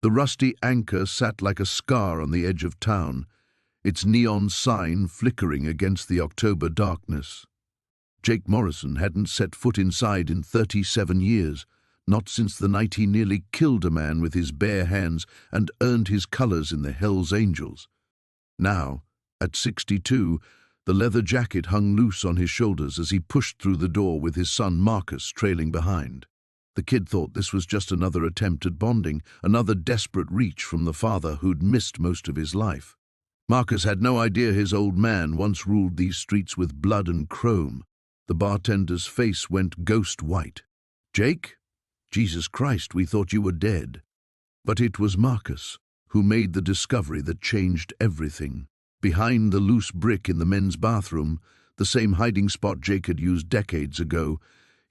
The rusty anchor sat like a scar on the edge of town, its neon sign flickering against the October darkness. Jake Morrison hadn't set foot inside in 37 years, not since the night he nearly killed a man with his bare hands and earned his colors in the Hells Angels. Now, at 62, the leather jacket hung loose on his shoulders as he pushed through the door with his son Marcus trailing behind. The kid thought this was just another attempt at bonding, another desperate reach from the father who'd missed most of his life. Marcus had no idea his old man once ruled these streets with blood and chrome. The bartender's face went ghost white. "Jake? Jesus Christ, we thought you were dead." But it was Marcus who made the discovery that changed everything. Behind the loose brick in the men's bathroom, the same hiding spot Jake had used decades ago,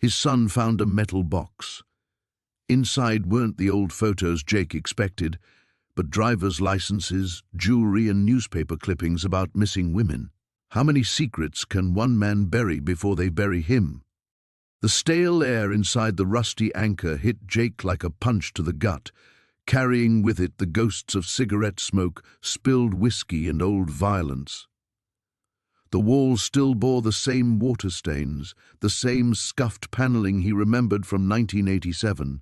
his son found a metal box. Inside weren't the old photos Jake expected, but driver's licenses, jewelry, and newspaper clippings about missing women. How many secrets can one man bury before they bury him? The stale air inside the rusty anchor hit Jake like a punch to the gut, carrying with it the ghosts of cigarette smoke, spilled whiskey, and old violence. The walls still bore the same water stains, the same scuffed paneling he remembered from 1987.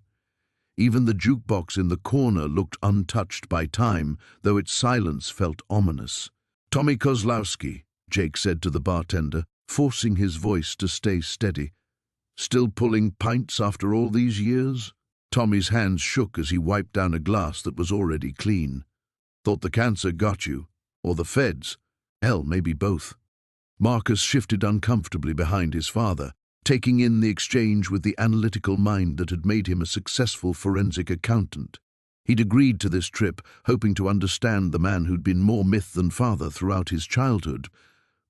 Even the jukebox in the corner looked untouched by time, though its silence felt ominous. "Tommy Kozlowski," Jake said to the bartender, forcing his voice to stay steady. "Still pulling pints after all these years?" Tommy's hands shook as he wiped down a glass that was already clean. "Thought the cancer got you, or the feds. Hell, maybe both." Marcus shifted uncomfortably behind his father, taking in the exchange with the analytical mind that had made him a successful forensic accountant. He'd agreed to this trip, hoping to understand the man who'd been more myth than father throughout his childhood,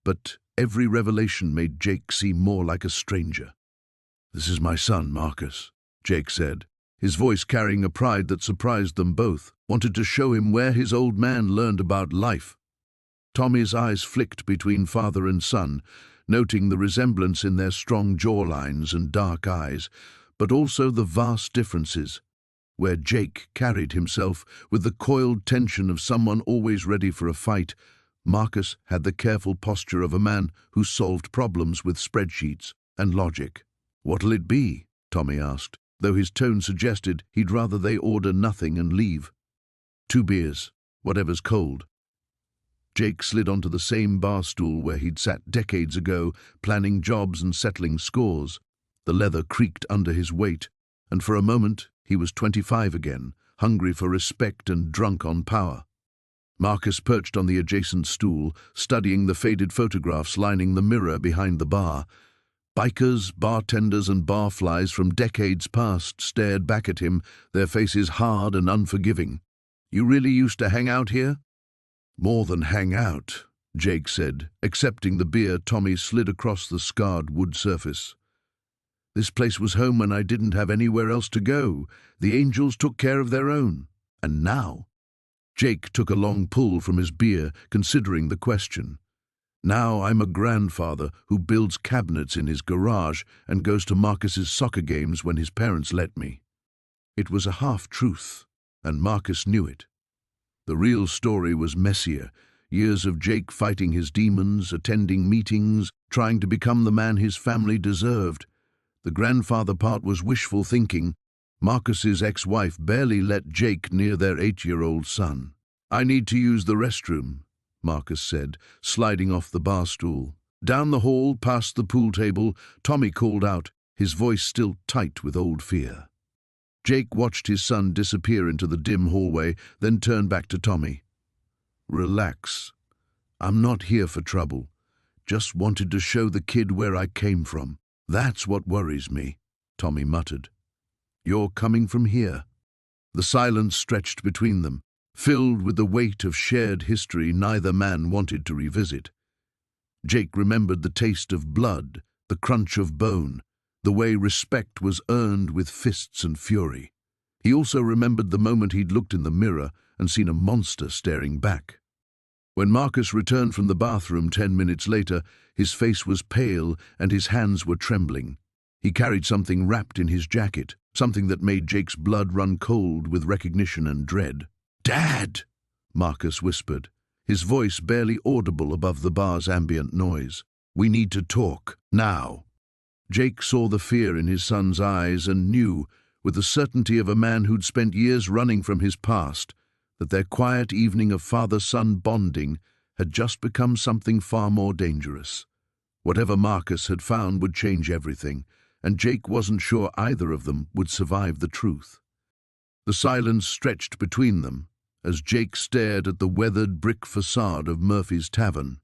but every revelation made Jake seem more like a stranger. "This is my son, Marcus," Jake said, his voice carrying a pride that surprised them both, wanted to show him where his old man learned about life. Tommy's eyes flicked between father and son, noting the resemblance in their strong jawlines and dark eyes, but also the vast differences. Where Jake carried himself with the coiled tension of someone always ready for a fight, Marcus had the careful posture of a man who solved problems with spreadsheets and logic. "What'll it be?" Tommy asked, though his tone suggested he'd rather they order nothing and leave. "2 beers, whatever's cold." Jake slid onto the same bar stool where he'd sat decades ago, planning jobs and settling scores. The leather creaked under his weight, and for a moment he was 25 again, hungry for respect and drunk on power. Marcus perched on the adjacent stool, studying the faded photographs lining the mirror behind the bar. Bikers, bartenders, and barflies from decades past stared back at him, their faces hard and unforgiving. "You really used to hang out here?" "More than hang out," Jake said, accepting the beer Tommy slid across the scarred wood surface. "This place was home when I didn't have anywhere else to go. The Angels took care of their own. And now?" Jake took a long pull from his beer, considering the question. "Now I'm a grandfather who builds cabinets in his garage and goes to Marcus's soccer games when his parents let me." It was a half-truth, and Marcus knew it. The real story was messier, years of Jake fighting his demons, attending meetings, trying to become the man his family deserved. The grandfather part was wishful thinking. Marcus's ex-wife barely let Jake near their 8-year-old son. "I need to use the restroom," Marcus said, sliding off the bar stool. Down the hall, past the pool table, Tommy called out, his voice still tight with old fear. Jake watched his son disappear into the dim hallway, then turned back to Tommy. "Relax. I'm not here for trouble. Just wanted to show the kid where I came from. That's what worries me," Tommy muttered. "You're coming from here?" The silence stretched between them, filled with the weight of shared history neither man wanted to revisit. Jake remembered the taste of blood, the crunch of bone, the way respect was earned with fists and fury. He also remembered the moment he'd looked in the mirror and seen a monster staring back. When Marcus returned from the bathroom 10 minutes later, his face was pale and his hands were trembling. He carried something wrapped in his jacket, something that made Jake's blood run cold with recognition and dread. "Dad!" Marcus whispered, his voice barely audible above the bar's ambient noise. "We need to talk, now." Jake saw the fear in his son's eyes and knew, with the certainty of a man who'd spent years running from his past, that their quiet evening of father-son bonding had just become something far more dangerous. Whatever Marcus had found would change everything, and Jake wasn't sure either of them would survive the truth. The silence stretched between them as Jake stared at the weathered brick facade of Murphy's Tavern.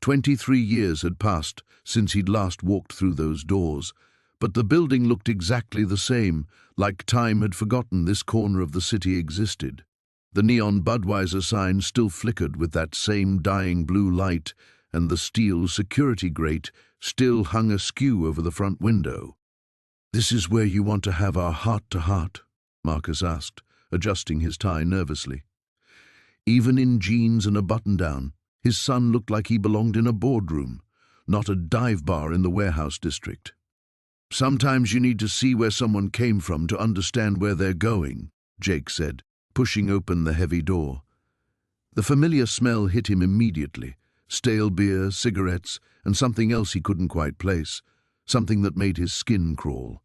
23 years had passed since he'd last walked through those doors, but the building looked exactly the same, like time had forgotten this corner of the city existed. The neon Budweiser sign still flickered with that same dying blue light, and the steel security grate still hung askew over the front window. "This is where you want to have our heart-to-heart?" Marcus asked, adjusting his tie nervously. Even in jeans and a button-down, his son looked like he belonged in a boardroom, not a dive bar in the warehouse district. "Sometimes you need to see where someone came from to understand where they're going," Jake said, pushing open the heavy door. The familiar smell hit him immediately, stale beer, cigarettes, and something else he couldn't quite place, something that made his skin crawl.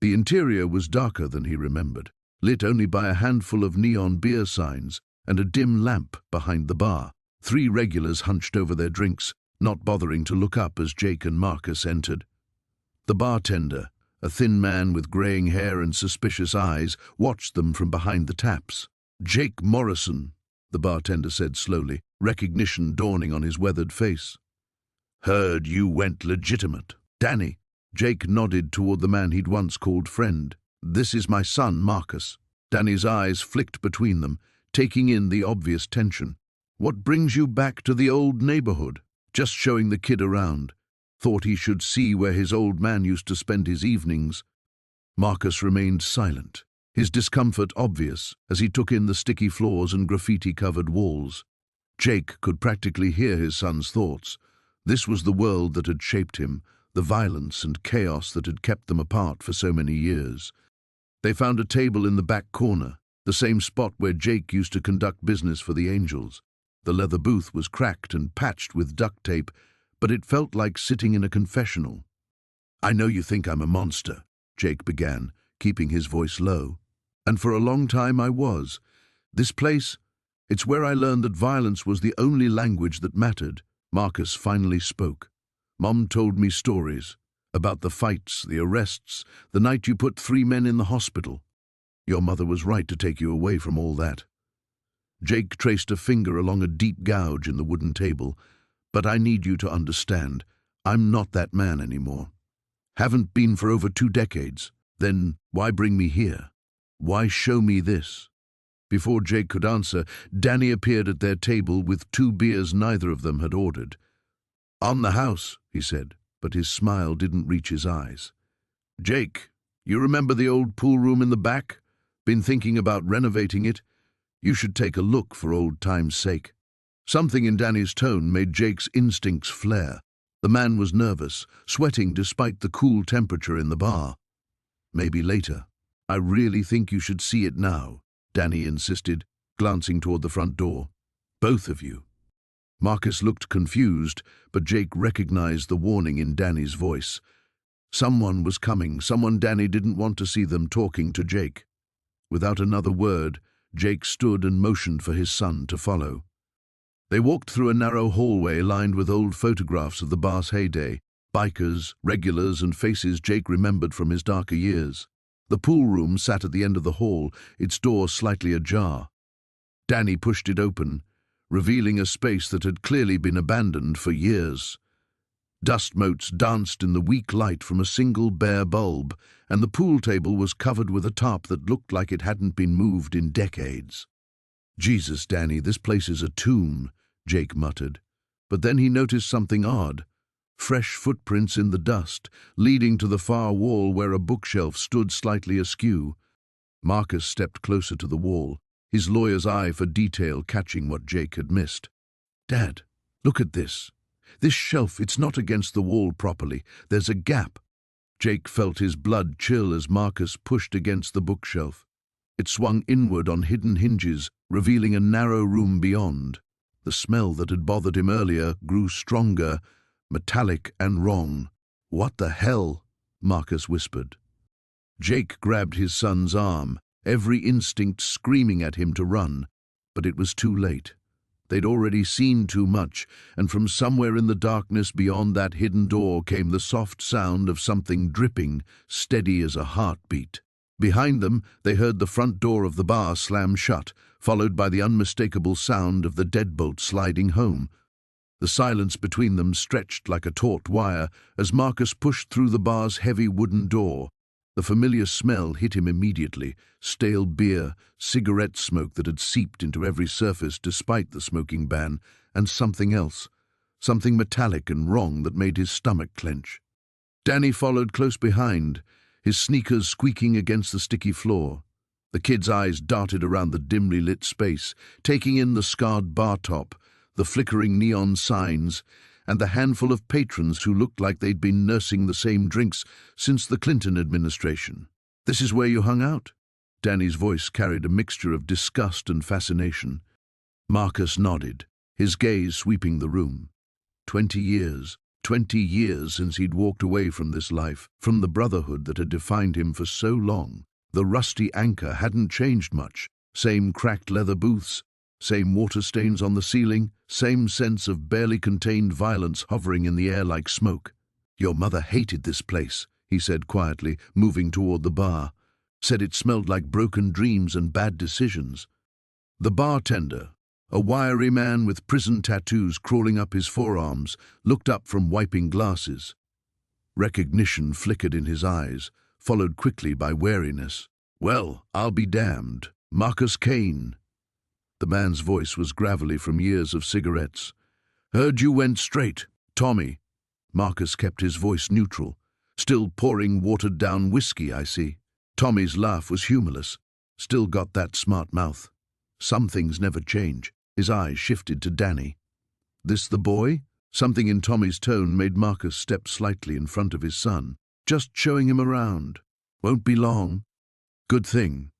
The interior was darker than he remembered, lit only by a handful of neon beer signs and a dim lamp behind the bar. 3 regulars hunched over their drinks, not bothering to look up as Jake and Marcus entered. The bartender, a thin man with graying hair and suspicious eyes, watched them from behind the taps. "Jake Morrison," the bartender said slowly, recognition dawning on his weathered face. "Heard you went legitimate." "Danny," Jake nodded toward the man he'd once called friend. "This is my son, Marcus." Danny's eyes flicked between them, taking in the obvious tension. "What brings you back to the old neighborhood?" "Just showing the kid around. Thought he should see where his old man used to spend his evenings." Marcus remained silent, his discomfort obvious as he took in the sticky floors and graffiti-covered walls. Jake could practically hear his son's thoughts. This was the world that had shaped him, the violence and chaos that had kept them apart for so many years. They found a table in the back corner, the same spot where Jake used to conduct business for the Angels. The leather booth was cracked and patched with duct tape, but it felt like sitting in a confessional. "I know you think I'm a monster," Jake began, keeping his voice low. "And for a long time I was. This place, it's where I learned that violence was the only language that mattered." Marcus finally spoke. "Mom told me stories about the fights, the arrests, the night you put 3 men in the hospital. Your mother was right to take you away from all that." Jake traced a finger along a deep gouge in the wooden table. "But I need you to understand, I'm not that man anymore. Haven't been for over 2 decades. Then why bring me here? Why show me this?" Before Jake could answer, Danny appeared at their table with 2 beers neither of them had ordered. "On the house," he said, but his smile didn't reach his eyes. "Jake, you remember the old pool room in the back? Been thinking about renovating it? You should take a look for old time's sake." Something in Danny's tone made Jake's instincts flare. The man was nervous, sweating despite the cool temperature in the bar. "Maybe later. I really think you should see it now," Danny insisted, glancing toward the front door. "Both of you." Marcus looked confused, but Jake recognized the warning in Danny's voice. Someone was coming, someone Danny didn't want to see them talking to Jake. Without another word, Jake stood and motioned for his son to follow. They walked through a narrow hallway lined with old photographs of the bar's heyday, bikers, regulars, and faces Jake remembered from his darker years. The pool room sat at the end of the hall, its door slightly ajar. Danny pushed it open, revealing a space that had clearly been abandoned for years. Dust motes danced in the weak light from a single bare bulb, and the pool table was covered with a tarp that looked like it hadn't been moved in decades. "Jesus, Danny, this place is a tomb," Jake muttered. But then he noticed something odd. Fresh footprints in the dust, leading to the far wall where a bookshelf stood slightly askew. Marcus stepped closer to the wall, his lawyer's eye for detail catching what Jake had missed. "Dad, look at this. This shelf, it's not against the wall properly. There's a gap." Jake felt his blood chill as Marcus pushed against the bookshelf. It swung inward on hidden hinges, revealing a narrow room beyond. The smell that had bothered him earlier grew stronger, metallic and wrong. "What the hell?" Marcus whispered. Jake grabbed his son's arm, every instinct screaming at him to run, but it was too late. They'd already seen too much, and from somewhere in the darkness beyond that hidden door came the soft sound of something dripping, steady as a heartbeat. Behind them, they heard the front door of the bar slam shut, followed by the unmistakable sound of the deadbolt sliding home. The silence between them stretched like a taut wire as Marcus pushed through the bar's heavy wooden door. The familiar smell hit him immediately, stale beer, cigarette smoke that had seeped into every surface despite the smoking ban, and something else, something metallic and wrong that made his stomach clench. Danny followed close behind, his sneakers squeaking against the sticky floor. The kid's eyes darted around the dimly lit space, taking in the scarred bar top, the flickering neon signs, and the handful of patrons who looked like they'd been nursing the same drinks since the Clinton administration. "This is where you hung out?" Danny's voice carried a mixture of disgust and fascination. Marcus nodded, his gaze sweeping the room. 20 years since he'd walked away from this life, from the brotherhood that had defined him for so long. The rusty anchor hadn't changed much. Same cracked leather booths, same water stains on the ceiling, same sense of barely contained violence hovering in the air like smoke. "Your mother hated this place," he said quietly, moving toward the bar. "Said it smelled like broken dreams and bad decisions." The bartender, a wiry man with prison tattoos crawling up his forearms, looked up from wiping glasses. Recognition flickered in his eyes, followed quickly by wariness. "Well, I'll be damned. Marcus Kane." The man's voice was gravelly from years of cigarettes. "Heard you went straight. Tommy." Marcus kept his voice neutral. "Still pouring watered-down whiskey, I see." Tommy's laugh was humorless. "Still got that smart mouth." "Some things never change." His eyes shifted to Danny. "This the boy?" Something in Tommy's tone made Marcus step slightly in front of his son. "Just showing him around. Won't be long." "Good thing."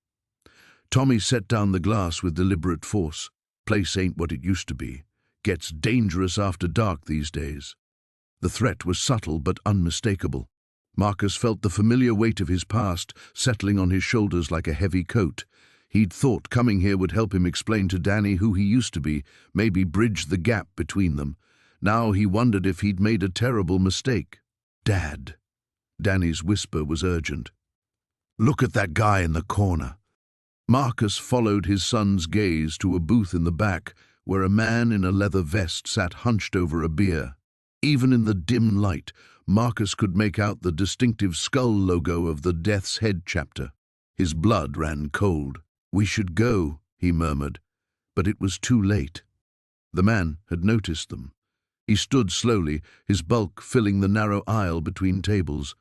Tommy set down the glass with deliberate force. "Place ain't what it used to be. Gets dangerous after dark these days." The threat was subtle but unmistakable. Marcus felt the familiar weight of his past settling on his shoulders like a heavy coat. He'd thought coming here would help him explain to Danny who he used to be, maybe bridge the gap between them. Now he wondered if he'd made a terrible mistake. "Dad." Danny's whisper was urgent. "Look at that guy in the corner." Marcus followed his son's gaze to a booth in the back where a man in a leather vest sat hunched over a beer. Even in the dim light, Marcus could make out the distinctive skull logo of the Death's Head chapter. His blood ran cold. "We should go," he murmured, but it was too late. The man had noticed them. He stood slowly, his bulk filling the narrow aisle between tables.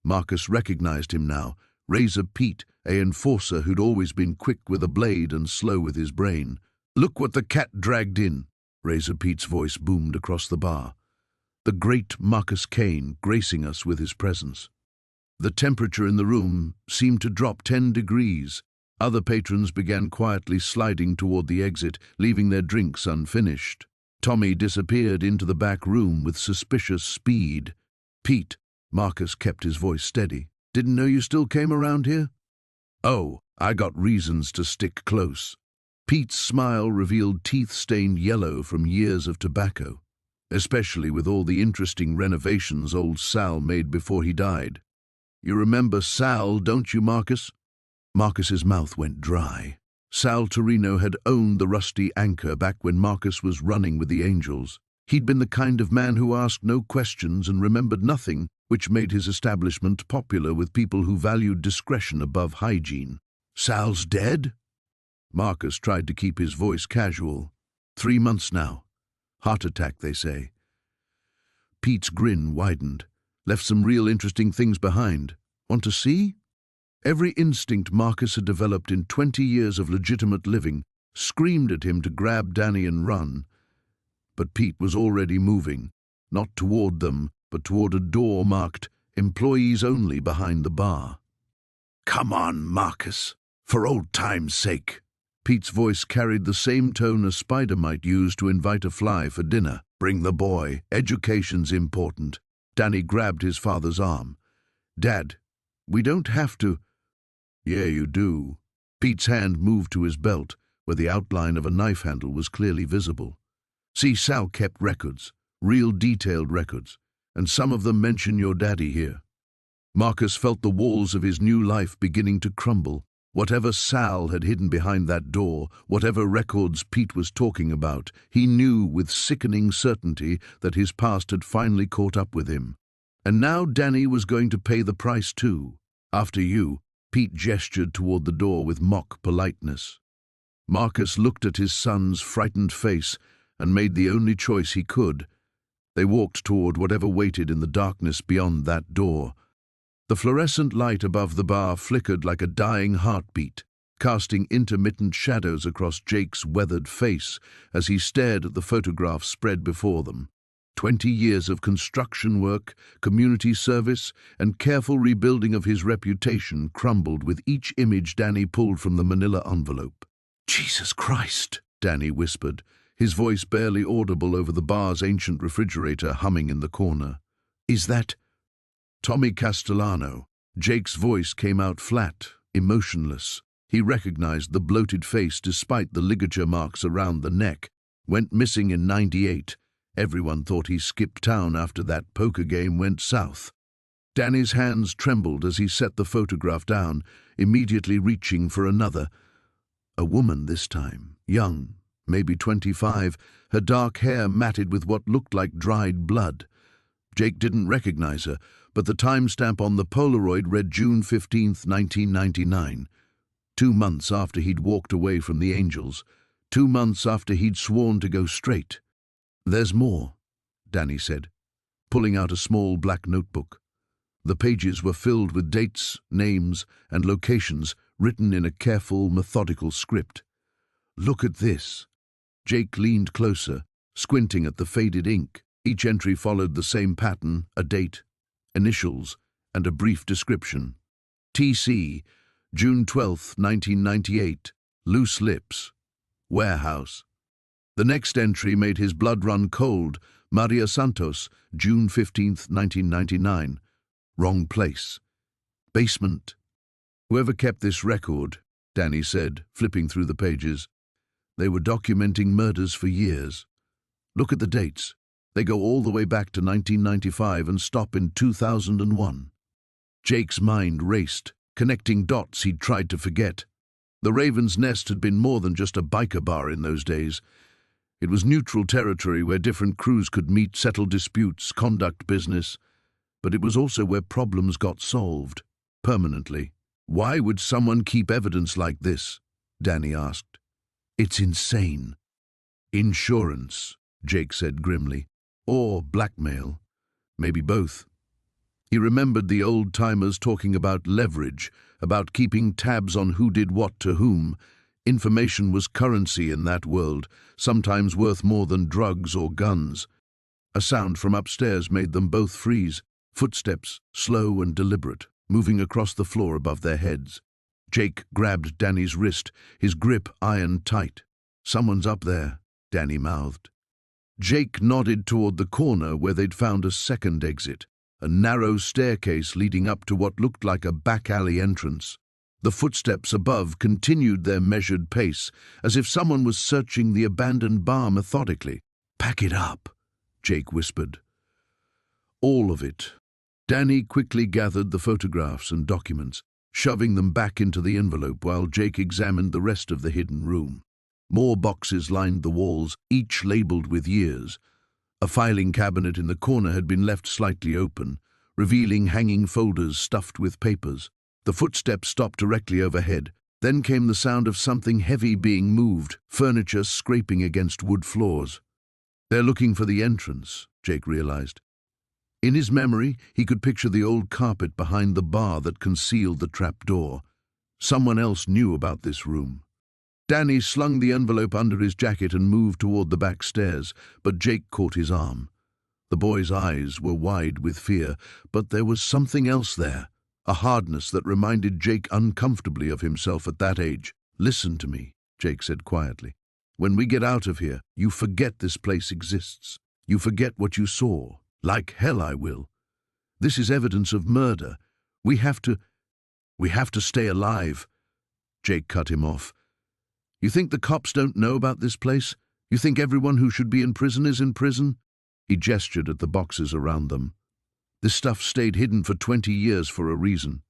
Marcus recognized him now, Razor Pete, a enforcer who'd always been quick with a blade and slow with his brain. "Look what the cat dragged in," Razor Pete's voice boomed across the bar. "The great Marcus Kane gracing us with his presence." The temperature in the room seemed to drop 10 degrees. Other patrons began quietly sliding toward the exit, leaving their drinks unfinished. Tommy disappeared into the back room with suspicious speed. "Pete," Marcus kept his voice steady, "didn't know you still came around here?" "Oh, I got reasons to stick close." Pete's smile revealed teeth stained yellow from years of tobacco, especially with all the interesting renovations old Sal made before he died. "You remember Sal, don't you, Marcus?" Marcus's mouth went dry. Sal Torino had owned the rusty anchor back when Marcus was running with the Angels. He'd been the kind of man who asked no questions and remembered nothing, which made his establishment popular with people who valued discretion above hygiene. "Sal's dead?" Marcus tried to keep his voice casual. 3 months now. Heart attack, they say." Pete's grin widened. "Left some real interesting things behind. Want to see?" Every instinct Marcus had developed in 20 years of legitimate living screamed at him to grab Danny and run. But Pete was already moving, not toward them, but toward a door marked employees only behind the bar. "Come on, Marcus, for old time's sake." Pete's voice carried the same tone a spider might use to invite a fly for dinner. "Bring the boy. Education's important." Danny grabbed his father's arm. "Dad, we don't have to." "Yeah, you do." Pete's hand moved to his belt, where the outline of a knife handle was clearly visible. "See, Sal kept records, real detailed records, and some of them mention your daddy here." Marcus felt the walls of his new life beginning to crumble. Whatever Sal had hidden behind that door, whatever records Pete was talking about, he knew with sickening certainty that his past had finally caught up with him. And now Danny was going to pay the price too. "After you," Pete gestured toward the door with mock politeness. Marcus looked at his son's frightened face and made the only choice he could. They walked toward whatever waited in the darkness beyond that door. The fluorescent light above the bar flickered like a dying heartbeat, casting intermittent shadows across Jake's weathered face as he stared at the photographs spread before them. 20 years of construction work, community service, and careful rebuilding of his reputation crumbled with each image Danny pulled from the manila envelope. "Jesus Christ," Danny whispered, his voice barely audible over the bar's ancient refrigerator humming in the corner. "Is that Tommy Castellano?" Jake's voice came out flat, emotionless. He recognized the bloated face despite the ligature marks around the neck. Went missing in '98. Everyone thought he skipped town after that poker game went south. Danny's hands trembled as he set the photograph down, immediately reaching for another. A woman this time, young, maybe 25, her dark hair matted with what looked like dried blood. Jake didn't recognize her, but the timestamp on the Polaroid read June 15th, 1999. 2 months after he'd walked away from the Angels. 2 months after he'd sworn to go straight. "There's more," Danny said, pulling out a small black notebook. The pages were filled with dates, names, and locations written in a careful, methodical script. "Look at this." Jake leaned closer, squinting at the faded ink. Each entry followed the same pattern, a date, initials, and a brief description. TC, June 12, 1998, Loose Lips, Warehouse. The next entry made his blood run cold. Maria Santos, June 15, 1999, Wrong place. Basement. "Whoever kept this record," Danny said, flipping through the pages, "they were documenting murders for years. Look at the dates. They go all the way back to 1995 and stop in 2001. Jake's mind raced, connecting dots he'd tried to forget. The Raven's Nest had been more than just a biker bar in those days. It was neutral territory where different crews could meet, settle disputes, conduct business. But it was also where problems got solved, permanently. "Why would someone keep evidence like this?" Danny asked. "It's insane." "Insurance," Jake said grimly. "Or blackmail. Maybe both." He remembered the old-timers talking about leverage, about keeping tabs on who did what to whom. Information was currency in that world, sometimes worth more than drugs or guns. A sound from upstairs made them both freeze. Footsteps, slow and deliberate, moving across the floor above their heads. Jake grabbed Danny's wrist, his grip iron tight. "Someone's up there," Danny mouthed. Jake nodded toward the corner where they'd found a second exit, a narrow staircase leading up to what looked like a back-alley entrance. The footsteps above continued their measured pace, as if someone was searching the abandoned bar methodically. "Pack it up," Jake whispered. "All of it." Danny quickly gathered the photographs and documents, shoving them back into the envelope while Jake examined the rest of the hidden room. More boxes lined the walls, each labeled with years. A filing cabinet in the corner had been left slightly open, revealing hanging folders stuffed with papers. The footsteps stopped directly overhead. Then came the sound of something heavy being moved, furniture scraping against wood floors. "They're looking for the entrance," Jake realized. In his memory, he could picture the old carpet behind the bar that concealed the trapdoor. Someone else knew about this room. Danny slung the envelope under his jacket and moved toward the back stairs, but Jake caught his arm. The boy's eyes were wide with fear, but there was something else there, a hardness that reminded Jake uncomfortably of himself at that age. "Listen to me," Jake said quietly. "When we get out of here, you forget this place exists. You forget what you saw. Like hell I will. This is evidence of murder. We have to stay alive." Jake cut him off. "You think the cops don't know about this place? You think everyone who should be in prison is in prison?" He gestured at the boxes around them. "This stuff stayed hidden for 20 years for a reason."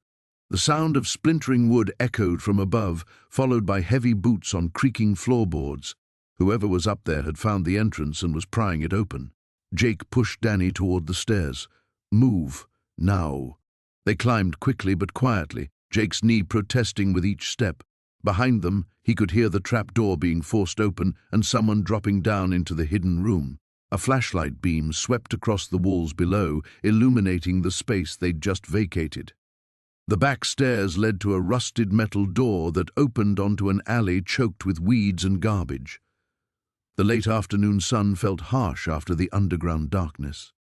The sound of splintering wood echoed from above, followed by heavy boots on creaking floorboards. Whoever was up there had found the entrance and was prying it open. Jake pushed Danny toward the stairs. "Move, now." They climbed quickly but quietly, Jake's knee protesting with each step. Behind them, he could hear the trap door being forced open and someone dropping down into the hidden room. A flashlight beam swept across the walls below, illuminating the space they'd just vacated. The back stairs led to a rusted metal door that opened onto an alley choked with weeds and garbage. The late afternoon sun felt harsh after the underground darkness.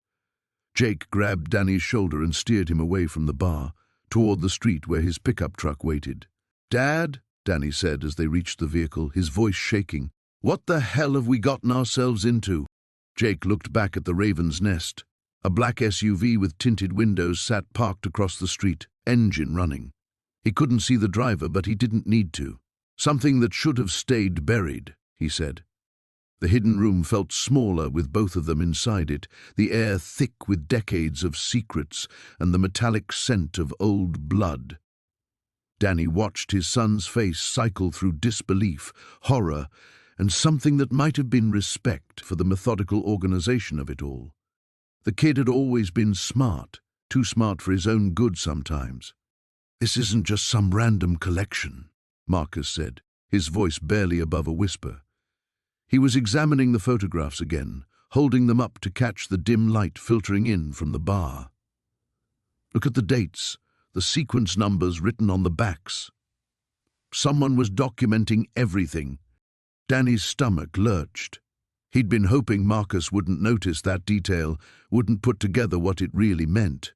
Jake grabbed Danny's shoulder and steered him away from the bar, toward the street where his pickup truck waited. "Dad," Danny said as they reached the vehicle, his voice shaking, "what the hell have we gotten ourselves into?" Jake looked back at the Raven's Nest. A black SUV with tinted windows sat parked across the street, engine running. He couldn't see the driver, but he didn't need to. "Something that should have stayed buried," he said. The hidden room felt smaller with both of them inside it, the air thick with decades of secrets and the metallic scent of old blood. Danny watched his son's face cycle through disbelief, horror, and something that might have been respect for the methodical organization of it all. The kid had always been smart, too smart for his own good sometimes. "This isn't just some random collection," Marcus said, his voice barely above a whisper. He was examining the photographs again, holding them up to catch the dim light filtering in from the bar. "Look at the dates, the sequence numbers written on the backs. Someone was documenting everything." Danny's stomach lurched. He'd been hoping Marcus wouldn't notice that detail, wouldn't put together what it really meant.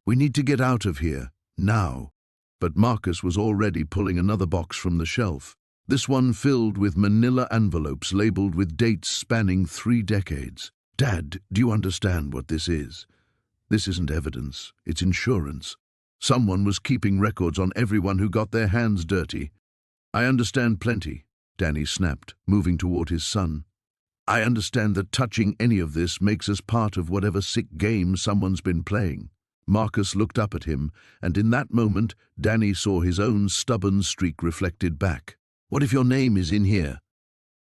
"We need to get out of here, now." But Marcus was already pulling another box from the shelf, this one filled with manila envelopes labeled with dates spanning 3 decades. "Dad, do you understand what this is? This isn't evidence, it's insurance. Someone was keeping records on everyone who got their hands dirty." "I understand plenty," Danny snapped, moving toward his son. "I understand that touching any of this makes us part of whatever sick game someone's been playing." Marcus looked up at him, and in that moment, Danny saw his own stubborn streak reflected back. "What if your name is in here?"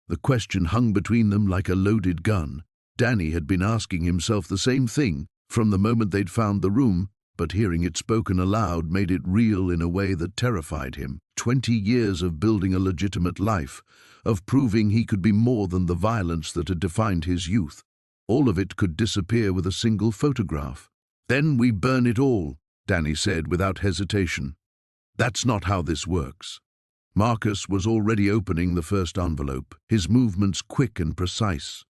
The question hung between them like a loaded gun. Danny had been asking himself the same thing from the moment they'd found the room, but hearing it spoken aloud made it real in a way that terrified him. 20 years of building a legitimate life, of proving he could be more than the violence that had defined his youth. All of it could disappear with a single photograph. "Then we burn it all," Danny said without hesitation. "That's not how this works." Marcus was already opening the first envelope, his movements quick and precise.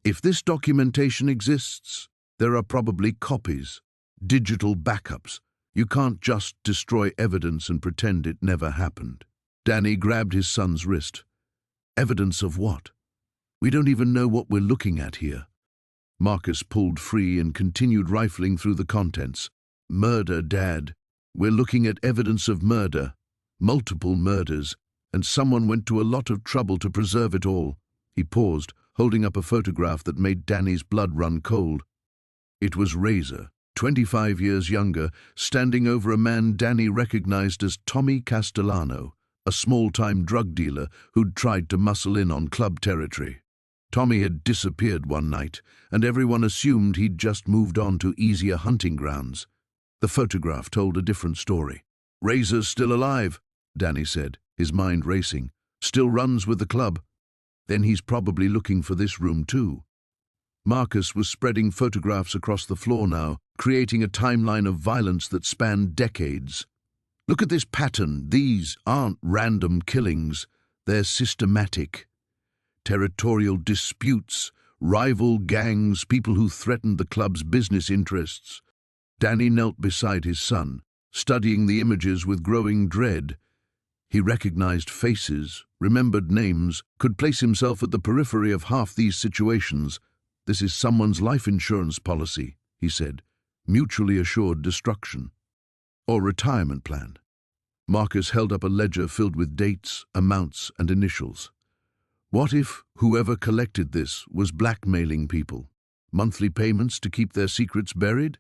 "If this documentation exists, there are probably copies, digital backups. You can't just destroy evidence and pretend it never happened." Danny grabbed his son's wrist. "Evidence of what? We don't even know what we're looking at here." Marcus pulled free and continued rifling through the contents. "Murder, Dad. We're looking at evidence of murder. Multiple murders, and someone went to a lot of trouble to preserve it all." He paused, holding up a photograph that made Danny's blood run cold. It was Razor, 25 years younger, standing over a man Danny recognized as Tommy Castellano, a small-time drug dealer who'd tried to muscle in on club territory. Tommy had disappeared one night, and everyone assumed he'd just moved on to easier hunting grounds. The photograph told a different story. "Razor's still alive," Danny said, his mind racing. "Still runs with the club. Then he's probably looking for this room too." Marcus was spreading photographs across the floor now, creating a timeline of violence that spanned decades. "Look at this pattern. These aren't random killings. They're systematic. Territorial disputes, rival gangs, people who threatened the club's business interests. Danny knelt beside his son, studying the images with growing dread. He recognized faces, remembered names, could place himself at the periphery of half these situations. "This is someone's life insurance policy," he said. "Mutually assured destruction. Or retirement plan." Marcus held up a ledger filled with dates, amounts, and initials. What if whoever collected this was blackmailing people? Monthly payments to keep their secrets buried?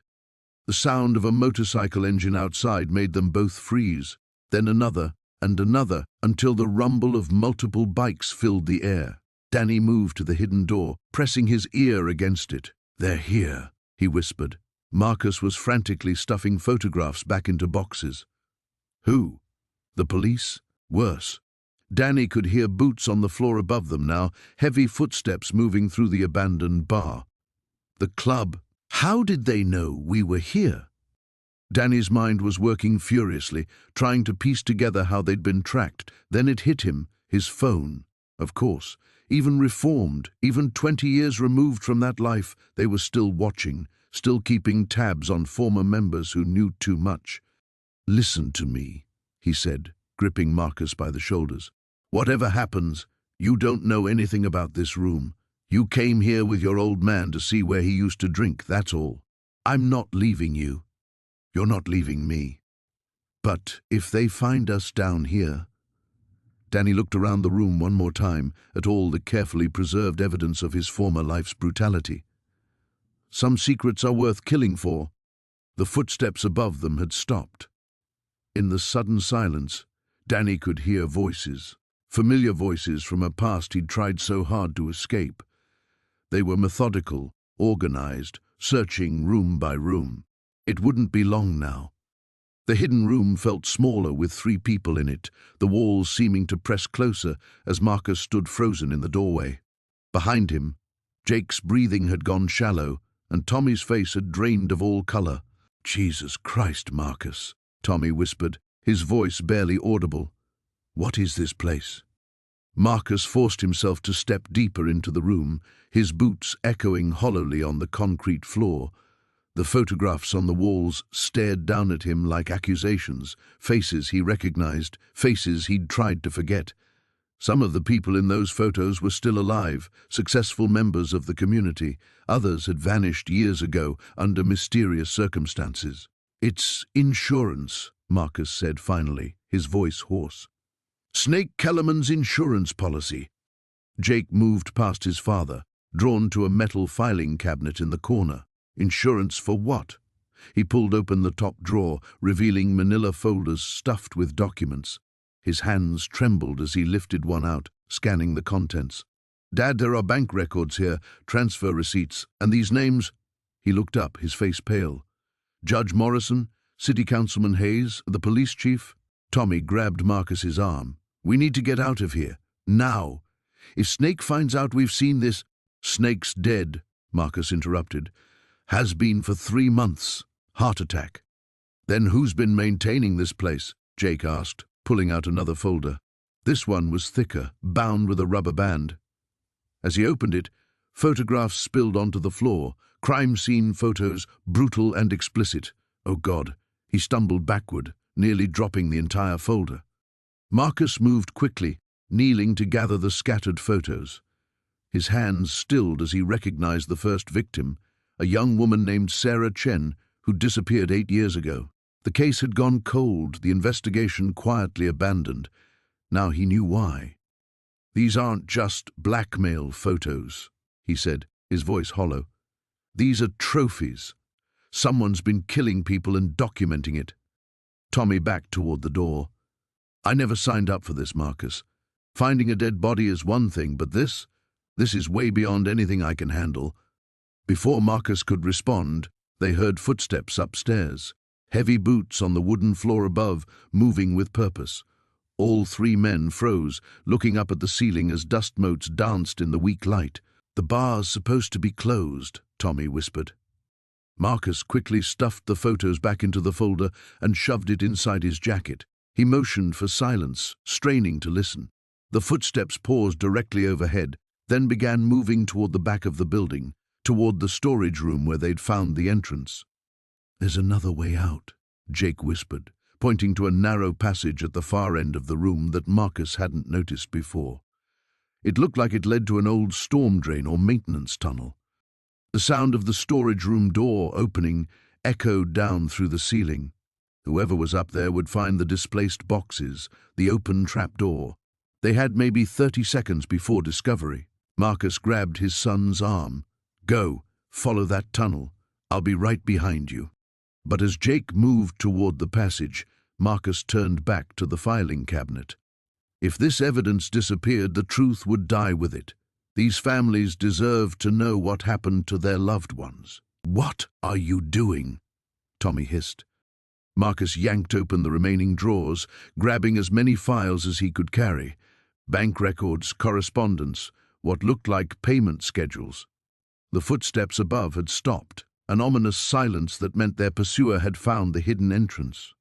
The sound of a motorcycle engine outside made them both freeze, then another and another, until the rumble of multiple bikes filled the air. Danny moved to the hidden door, pressing his ear against it. "They're here," he whispered. Marcus was frantically stuffing photographs back into boxes. Who? The police? Worse. Danny could hear boots on the floor above them now, heavy footsteps moving through the abandoned bar. The club. How did they know we were here? Danny's mind was working furiously, trying to piece together how they'd been tracked. Then it hit him, his phone. Of course, even reformed, even 20 years removed from that life, they were still watching, still keeping tabs on former members who knew too much. "Listen to me," he said, gripping Marcus by the shoulders. "Whatever happens, you don't know anything about this room. You came here with your old man to see where he used to drink, that's all. I'm not leaving you. You're not leaving me. But if they find us down here..." Danny looked around the room one more time at all the carefully preserved evidence of his former life's brutality. Some secrets are worth killing for. The footsteps above them had stopped. In the sudden silence, Danny could hear voices, familiar voices from a past he'd tried so hard to escape. They were methodical, organized, searching room by room. It wouldn't be long now. The hidden room felt smaller with 3 people in it, the walls seeming to press closer as Marcus stood frozen in the doorway. Behind him, Jake's breathing had gone shallow, and Tommy's face had drained of all color. "Jesus Christ, Marcus," Tommy whispered, his voice barely audible. "What is this place?" Marcus forced himself to step deeper into the room, his boots echoing hollowly on the concrete floor. The photographs on the walls stared down at him like accusations, faces he recognized, faces he'd tried to forget. Some of the people in those photos were still alive, successful members of the community. Others had vanished years ago under mysterious circumstances. "It's insurance," Marcus said finally, his voice hoarse. "Snake Kellerman's insurance policy." Jake moved past his father, drawn to a metal filing cabinet in the corner. Insurance for what? He pulled open the top drawer, revealing manila folders stuffed with documents. His hands trembled as he lifted one out, scanning the contents. "Dad, there are bank records here, transfer receipts, and these names..." He looked up, his face pale. "Judge Morrison, City Councilman Hayes, the police chief." Tommy grabbed Marcus's arm. "We need to get out of here. Now. If Snake finds out we've seen this..." "Snake's dead," Marcus interrupted. "Has been for 3 months. Heart attack." "Then who's been maintaining this place?" Jake asked, pulling out another folder. This one was thicker, bound with a rubber band. As he opened it, photographs spilled onto the floor, crime scene photos, brutal and explicit. Oh God, he stumbled backward, nearly dropping the entire folder. Marcus moved quickly, kneeling to gather the scattered photos. His hands stilled as he recognized the first victim, a young woman named Sarah Chen, who disappeared 8 years ago. The case had gone cold, the investigation quietly abandoned. Now he knew why. "These aren't just blackmail photos," he said, his voice hollow. "These are trophies. Someone's been killing people and documenting it." Tommy backed toward the door. "I never signed up for this, Marcus. Finding a dead body is one thing, but this is way beyond anything I can handle." Before Marcus could respond, they heard footsteps upstairs, heavy boots on the wooden floor above, moving with purpose. All 3 men froze, looking up at the ceiling as dust motes danced in the weak light. "The bar's supposed to be closed," Tommy whispered. Marcus quickly stuffed the photos back into the folder and shoved it inside his jacket. He motioned for silence, straining to listen. The footsteps paused directly overhead, then began moving toward the back of the building, toward the storage room where they'd found the entrance. "There's another way out," Jake whispered, pointing to a narrow passage at the far end of the room that Marcus hadn't noticed before. It looked like it led to an old storm drain or maintenance tunnel. The sound of the storage room door opening echoed down through the ceiling. Whoever was up there would find the displaced boxes, the open trapdoor. They had maybe 30 seconds before discovery. Marcus grabbed his son's arm. "Go, follow that tunnel. I'll be right behind you." But as Jake moved toward the passage, Marcus turned back to the filing cabinet. If this evidence disappeared, the truth would die with it. These families deserved to know what happened to their loved ones. "What are you doing?" Tommy hissed. Marcus yanked open the remaining drawers, grabbing as many files as he could carry. Bank records, correspondence, what looked like payment schedules. The footsteps above had stopped, an ominous silence that meant their pursuer had found the hidden entrance.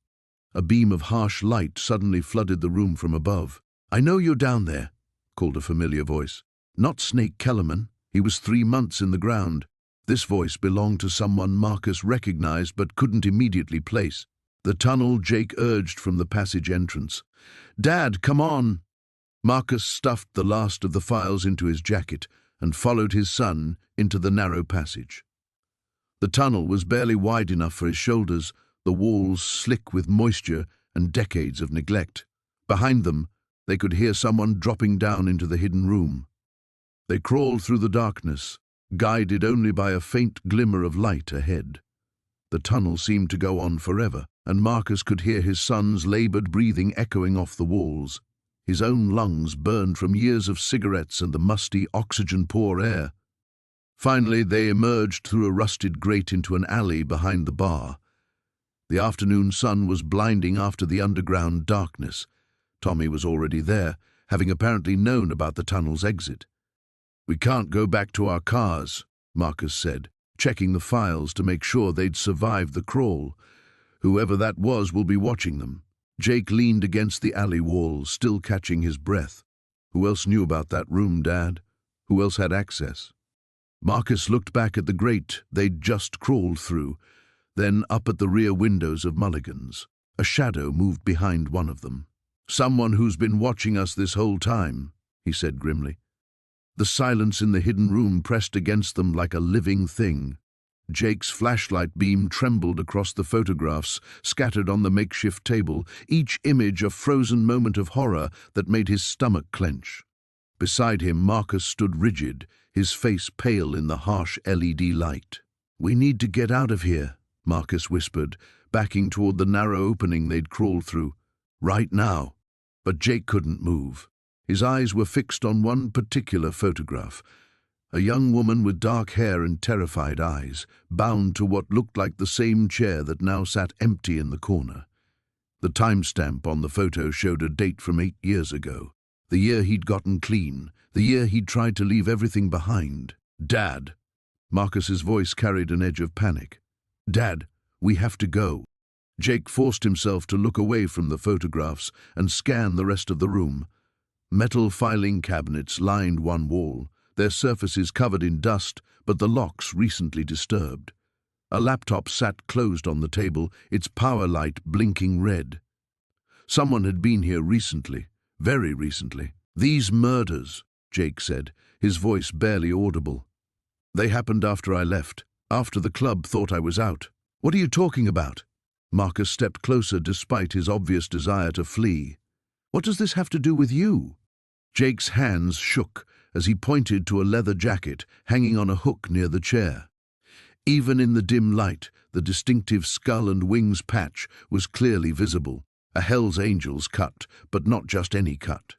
A beam of harsh light suddenly flooded the room from above. "I know you're down there," called a familiar voice. Not Snake Kellerman. He was 3 months in the ground. This voice belonged to someone Marcus recognized but couldn't immediately place. The tunnel, Jake urged from the passage entrance. "Dad, come on!" Marcus stuffed the last of the files into his jacket and followed his son into the narrow passage. The tunnel was barely wide enough for his shoulders, the walls slick with moisture and decades of neglect. Behind them, they could hear someone dropping down into the hidden room. They crawled through the darkness, guided only by a faint glimmer of light ahead. The tunnel seemed to go on forever, and Marcus could hear his son's labored breathing echoing off the walls. His own lungs burned from years of cigarettes and the musty, oxygen-poor air. Finally, they emerged through a rusted grate into an alley behind the bar. The afternoon sun was blinding after the underground darkness. Tommy was already there, having apparently known about the tunnel's exit. "We can't go back to our cars," Marcus said, checking the files to make sure they'd survived the crawl. "Whoever that was will be watching them." Jake leaned against the alley wall, still catching his breath. "Who else knew about that room, Dad? Who else had access?" Marcus looked back at the grate they'd just crawled through, then up at the rear windows of Mulligan's. A shadow moved behind one of them. "Someone who's been watching us this whole time," he said grimly. The silence in the hidden room pressed against them like a living thing. Jake's flashlight beam trembled across the photographs scattered on the makeshift table, each image a frozen moment of horror that made his stomach clench. Beside him, Marcus stood rigid, his face pale in the harsh LED light. "We need to get out of here," Marcus whispered, backing toward the narrow opening they'd crawled through. "Right now." But Jake couldn't move. His eyes were fixed on one particular photograph. A young woman with dark hair and terrified eyes, bound to what looked like the same chair that now sat empty in the corner. The timestamp on the photo showed a date from 8 years ago. The year he'd gotten clean, the year he'd tried to leave everything behind. "Dad!" Marcus's voice carried an edge of panic. "Dad, we have to go." Jake forced himself to look away from the photographs and scan the rest of the room. Metal filing cabinets lined one wall, their surfaces covered in dust, but the locks recently disturbed. A laptop sat closed on the table, its power light blinking red. Someone had been here recently, very recently. "These murders," Jake said, his voice barely audible. "They happened after I left, after the club thought I was out." "What are you talking about?" Marcus stepped closer despite his obvious desire to flee. "What does this have to do with you?" Jake's hands shook as he pointed to a leather jacket hanging on a hook near the chair. Even in the dim light, the distinctive skull and wings patch was clearly visible, a Hell's Angels cut, but not just any cut.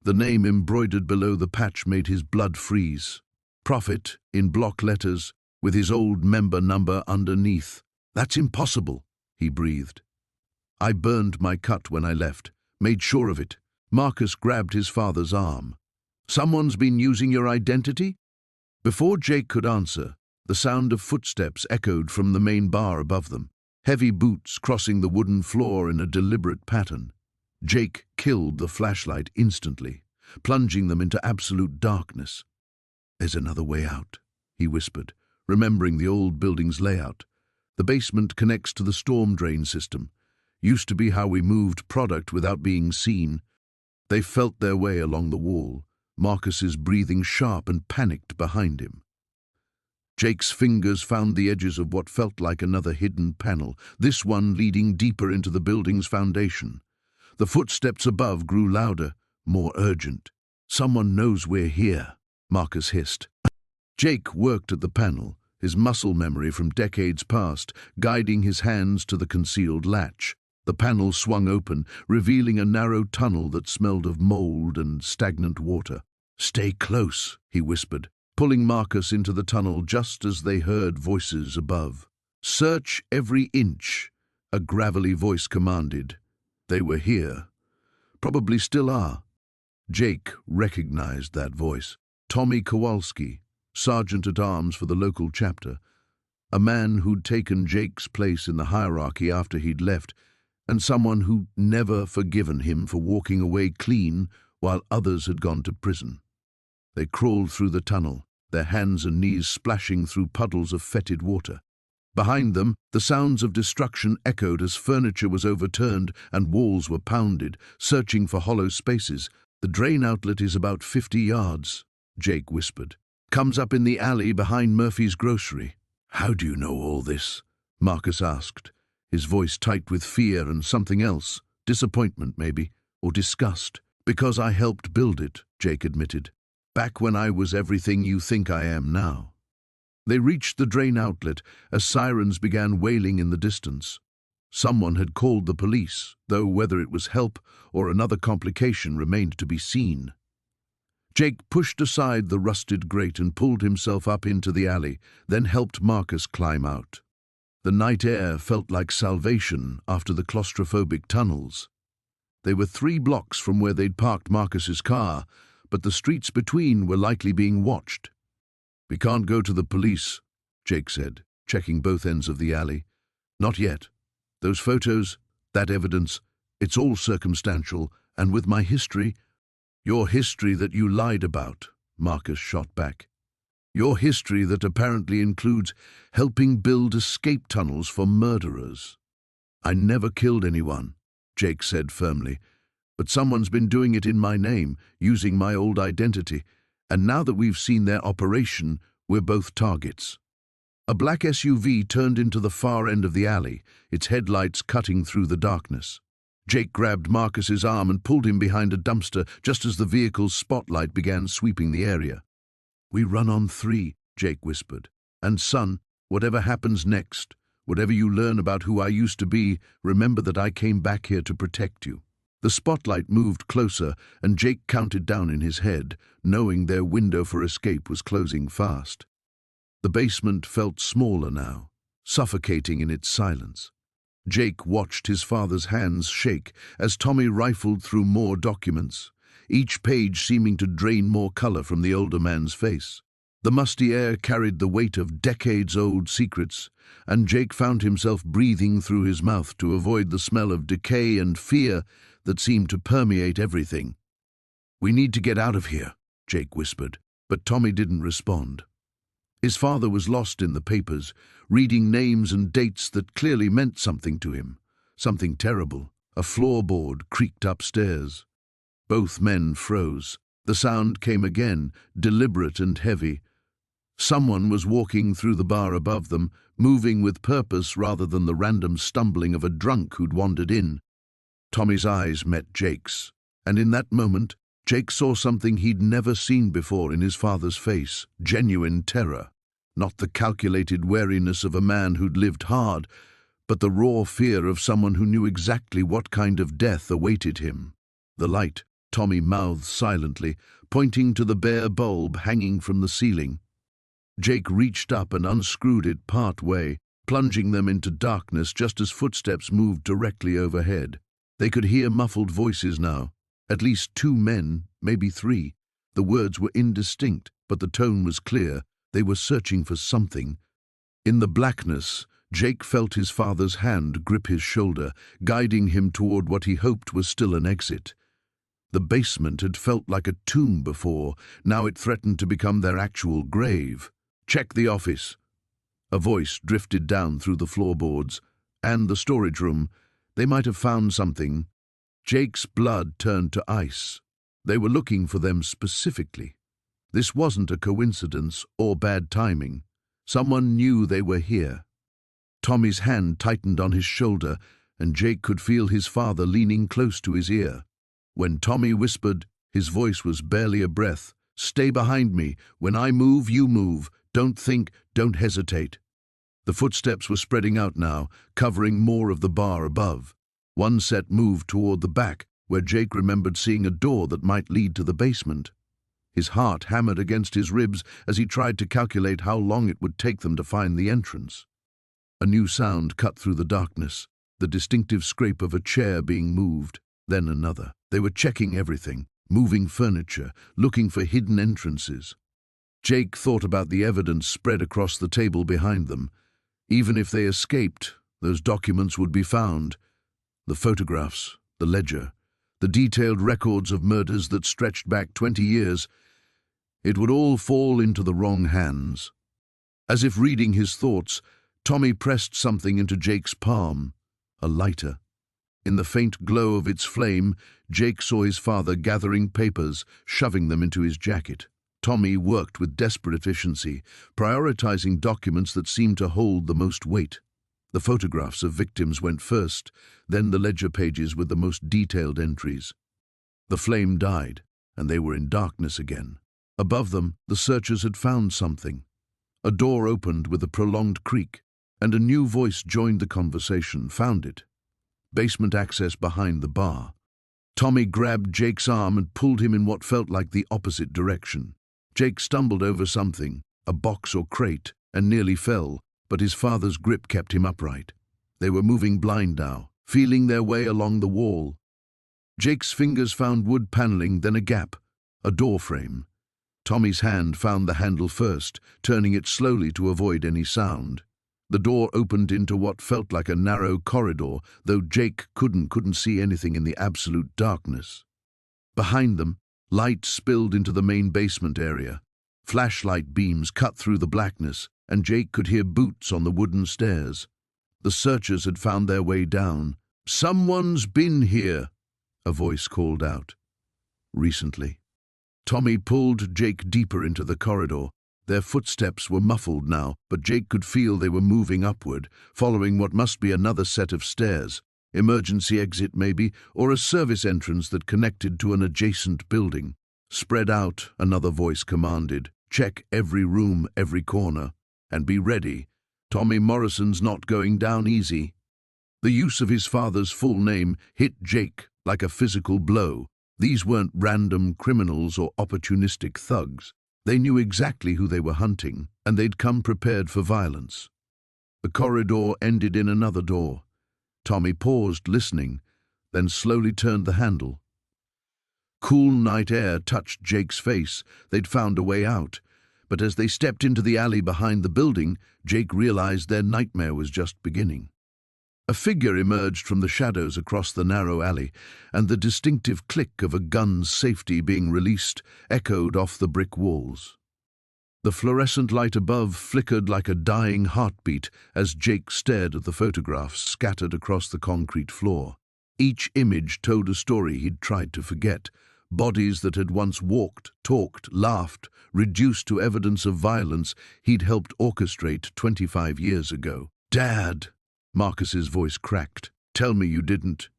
The name embroidered below the patch made his blood freeze. Prophet, in block letters, with his old member number underneath. "That's impossible," he breathed. "I burned my cut when I left, made sure of it." Marcus grabbed his father's arm. "Someone's been using your identity?" Before Jake could answer, the sound of footsteps echoed from the main bar above them, heavy boots crossing the wooden floor in a deliberate pattern. Jake killed the flashlight instantly, plunging them into absolute darkness. "There's another way out," he whispered, remembering the old building's layout. "The basement connects to the storm drain system. Used to be how we moved product without being seen." They felt their way along the wall, Marcus's breathing sharp and panicked behind him. Jake's fingers found the edges of what felt like another hidden panel, this one leading deeper into the building's foundation. The footsteps above grew louder, more urgent. "Someone knows we're here," Marcus hissed. Jake worked at the panel, his muscle memory from decades past, guiding his hands to the concealed latch. The panel swung open, revealing a narrow tunnel that smelled of mold and stagnant water. "Stay close," he whispered, pulling Marcus into the tunnel just as they heard voices above. "Search every inch," a gravelly voice commanded. They were here. Probably still are. Jake recognized that voice. Tommy Kowalski, sergeant-at-arms for the local chapter. A man who'd taken Jake's place in the hierarchy after he'd left, and someone who'd never forgiven him for walking away clean while others had gone to prison. They crawled through the tunnel, their hands and knees splashing through puddles of fetid water. Behind them, the sounds of destruction echoed as furniture was overturned and walls were pounded, searching for hollow spaces. "The drain outlet is about 50 yards, Jake whispered. "Comes up in the alley behind Murphy's grocery." "How do you know all this?" Marcus asked, his voice tight with fear and something else, disappointment maybe, or disgust. "Because I helped build it," Jake admitted. "Back when I was everything you think I am now." They reached the drain outlet as sirens began wailing in the distance. Someone had called the police, though whether it was help or another complication remained to be seen. Jake pushed aside the rusted grate and pulled himself up into the alley, then helped Marcus climb out. The night air felt like salvation after the claustrophobic tunnels. They were 3 blocks from where they'd parked Marcus's car, but the streets between were likely being watched. "We can't go to the police," Jake said, checking both ends of the alley. "Not yet. Those photos, that evidence, it's all circumstantial, and with my history—" "Your history that you lied about," Marcus shot back. "Your history that apparently includes helping build escape tunnels for murderers." "I never killed anyone," Jake said firmly, "but someone's been doing it in my name, using my old identity. And now that we've seen their operation, we're both targets." A black SUV turned into the far end of the alley, its headlights cutting through the darkness. Jake grabbed Marcus's arm and pulled him behind a dumpster just as the vehicle's spotlight began sweeping the area. "We run on 3, Jake whispered. "And son, whatever happens next, whatever you learn about who I used to be, remember that I came back here to protect you." The spotlight moved closer, and Jake counted down in his head, knowing their window for escape was closing fast. The basement felt smaller now, suffocating in its silence. Jake watched his father's hands shake as Tommy rifled through more documents, each page seeming to drain more color from the older man's face. The musty air carried the weight of decades-old secrets, and Jake found himself breathing through his mouth to avoid the smell of decay and fear that seemed to permeate everything. "We need to get out of here," Jake whispered, but Tommy didn't respond. His father was lost in the papers, reading names and dates that clearly meant something to him, something terrible. A floorboard creaked upstairs. Both men froze. The sound came again, deliberate and heavy. Someone was walking through the bar above them, moving with purpose rather than the random stumbling of a drunk who'd wandered in. Tommy's eyes met Jake's, and in that moment, Jake saw something he'd never seen before in his father's face, genuine terror. Not the calculated wariness of a man who'd lived hard, but the raw fear of someone who knew exactly what kind of death awaited him. "The light," Tommy mouthed silently, pointing to the bare bulb hanging from the ceiling. Jake reached up and unscrewed it part way, plunging them into darkness just as footsteps moved directly overhead. They could hear muffled voices now. At least 2 men, maybe 3. The words were indistinct, but the tone was clear. They were searching for something. In the blackness, Jake felt his father's hand grip his shoulder, guiding him toward what he hoped was still an exit. The basement had felt like a tomb before. Now it threatened to become their actual grave. "Check the office." A voice drifted down through the floorboards. "And the storage room. They might have found something." Jake's blood turned to ice. They were looking for them specifically. This wasn't a coincidence or bad timing. Someone knew they were here. Tommy's hand tightened on his shoulder, and Jake could feel his father leaning close to his ear. When Tommy whispered, his voice was barely a breath. "Stay behind me. When I move, you move. Don't think, don't hesitate." The footsteps were spreading out now, covering more of the bar above. One set moved toward the back, where Jake remembered seeing a door that might lead to the basement. His heart hammered against his ribs as he tried to calculate how long it would take them to find the entrance. A new sound cut through the darkness, the distinctive scrape of a chair being moved, then another. They were checking everything, moving furniture, looking for hidden entrances. Jake thought about the evidence spread across the table behind them. Even if they escaped, those documents would be found. The photographs, the ledger, the detailed records of murders that stretched back 20 years. It would all fall into the wrong hands. As if reading his thoughts, Tommy pressed something into Jake's palm, a lighter. In the faint glow of its flame, Jake saw his father gathering papers, shoving them into his jacket. Tommy worked with desperate efficiency, prioritizing documents that seemed to hold the most weight. The photographs of victims went first, then the ledger pages with the most detailed entries. The flame died, and they were in darkness again. Above them, the searchers had found something. A door opened with a prolonged creak, and a new voice joined the conversation. "Found it. Basement access behind the bar." Tommy grabbed Jake's arm and pulled him in what felt like the opposite direction. Jake stumbled over something, a box or crate, and nearly fell, but his father's grip kept him upright. They were moving blind now, feeling their way along the wall. Jake's fingers found wood paneling, then a gap, a door frame. Tommy's hand found the handle first, turning it slowly to avoid any sound. The door opened into what felt like a narrow corridor, though Jake couldn't see anything in the absolute darkness. Behind them, light spilled into the main basement area. Flashlight beams cut through the blackness, and Jake could hear boots on the wooden stairs. The searchers had found their way down. "Someone's been here," a voice called out. "Recently." Tommy pulled Jake deeper into the corridor. Their footsteps were muffled now, but Jake could feel they were moving upward, following what must be another set of stairs. Emergency exit maybe, or a service entrance that connected to an adjacent building. "Spread out," another voice commanded. "Check every room, every corner. And be ready. Tommy Morrison's not going down easy." The use of his father's full name hit Jake like a physical blow. These weren't random criminals or opportunistic thugs. They knew exactly who they were hunting, and they'd come prepared for violence. The corridor ended in another door. Tommy paused, listening, then slowly turned the handle. Cool night air touched Jake's face. They'd found a way out. But as they stepped into the alley behind the building, Jake realized their nightmare was just beginning. A figure emerged from the shadows across the narrow alley, and the distinctive click of a gun's safety being released echoed off the brick walls. The fluorescent light above flickered like a dying heartbeat as Jake stared at the photographs scattered across the concrete floor. Each image told a story he'd tried to forget. Bodies that had once walked, talked, laughed, reduced to evidence of violence he'd helped orchestrate 25 years ago. "Dad!" Marcus's voice cracked. "Tell me you didn't."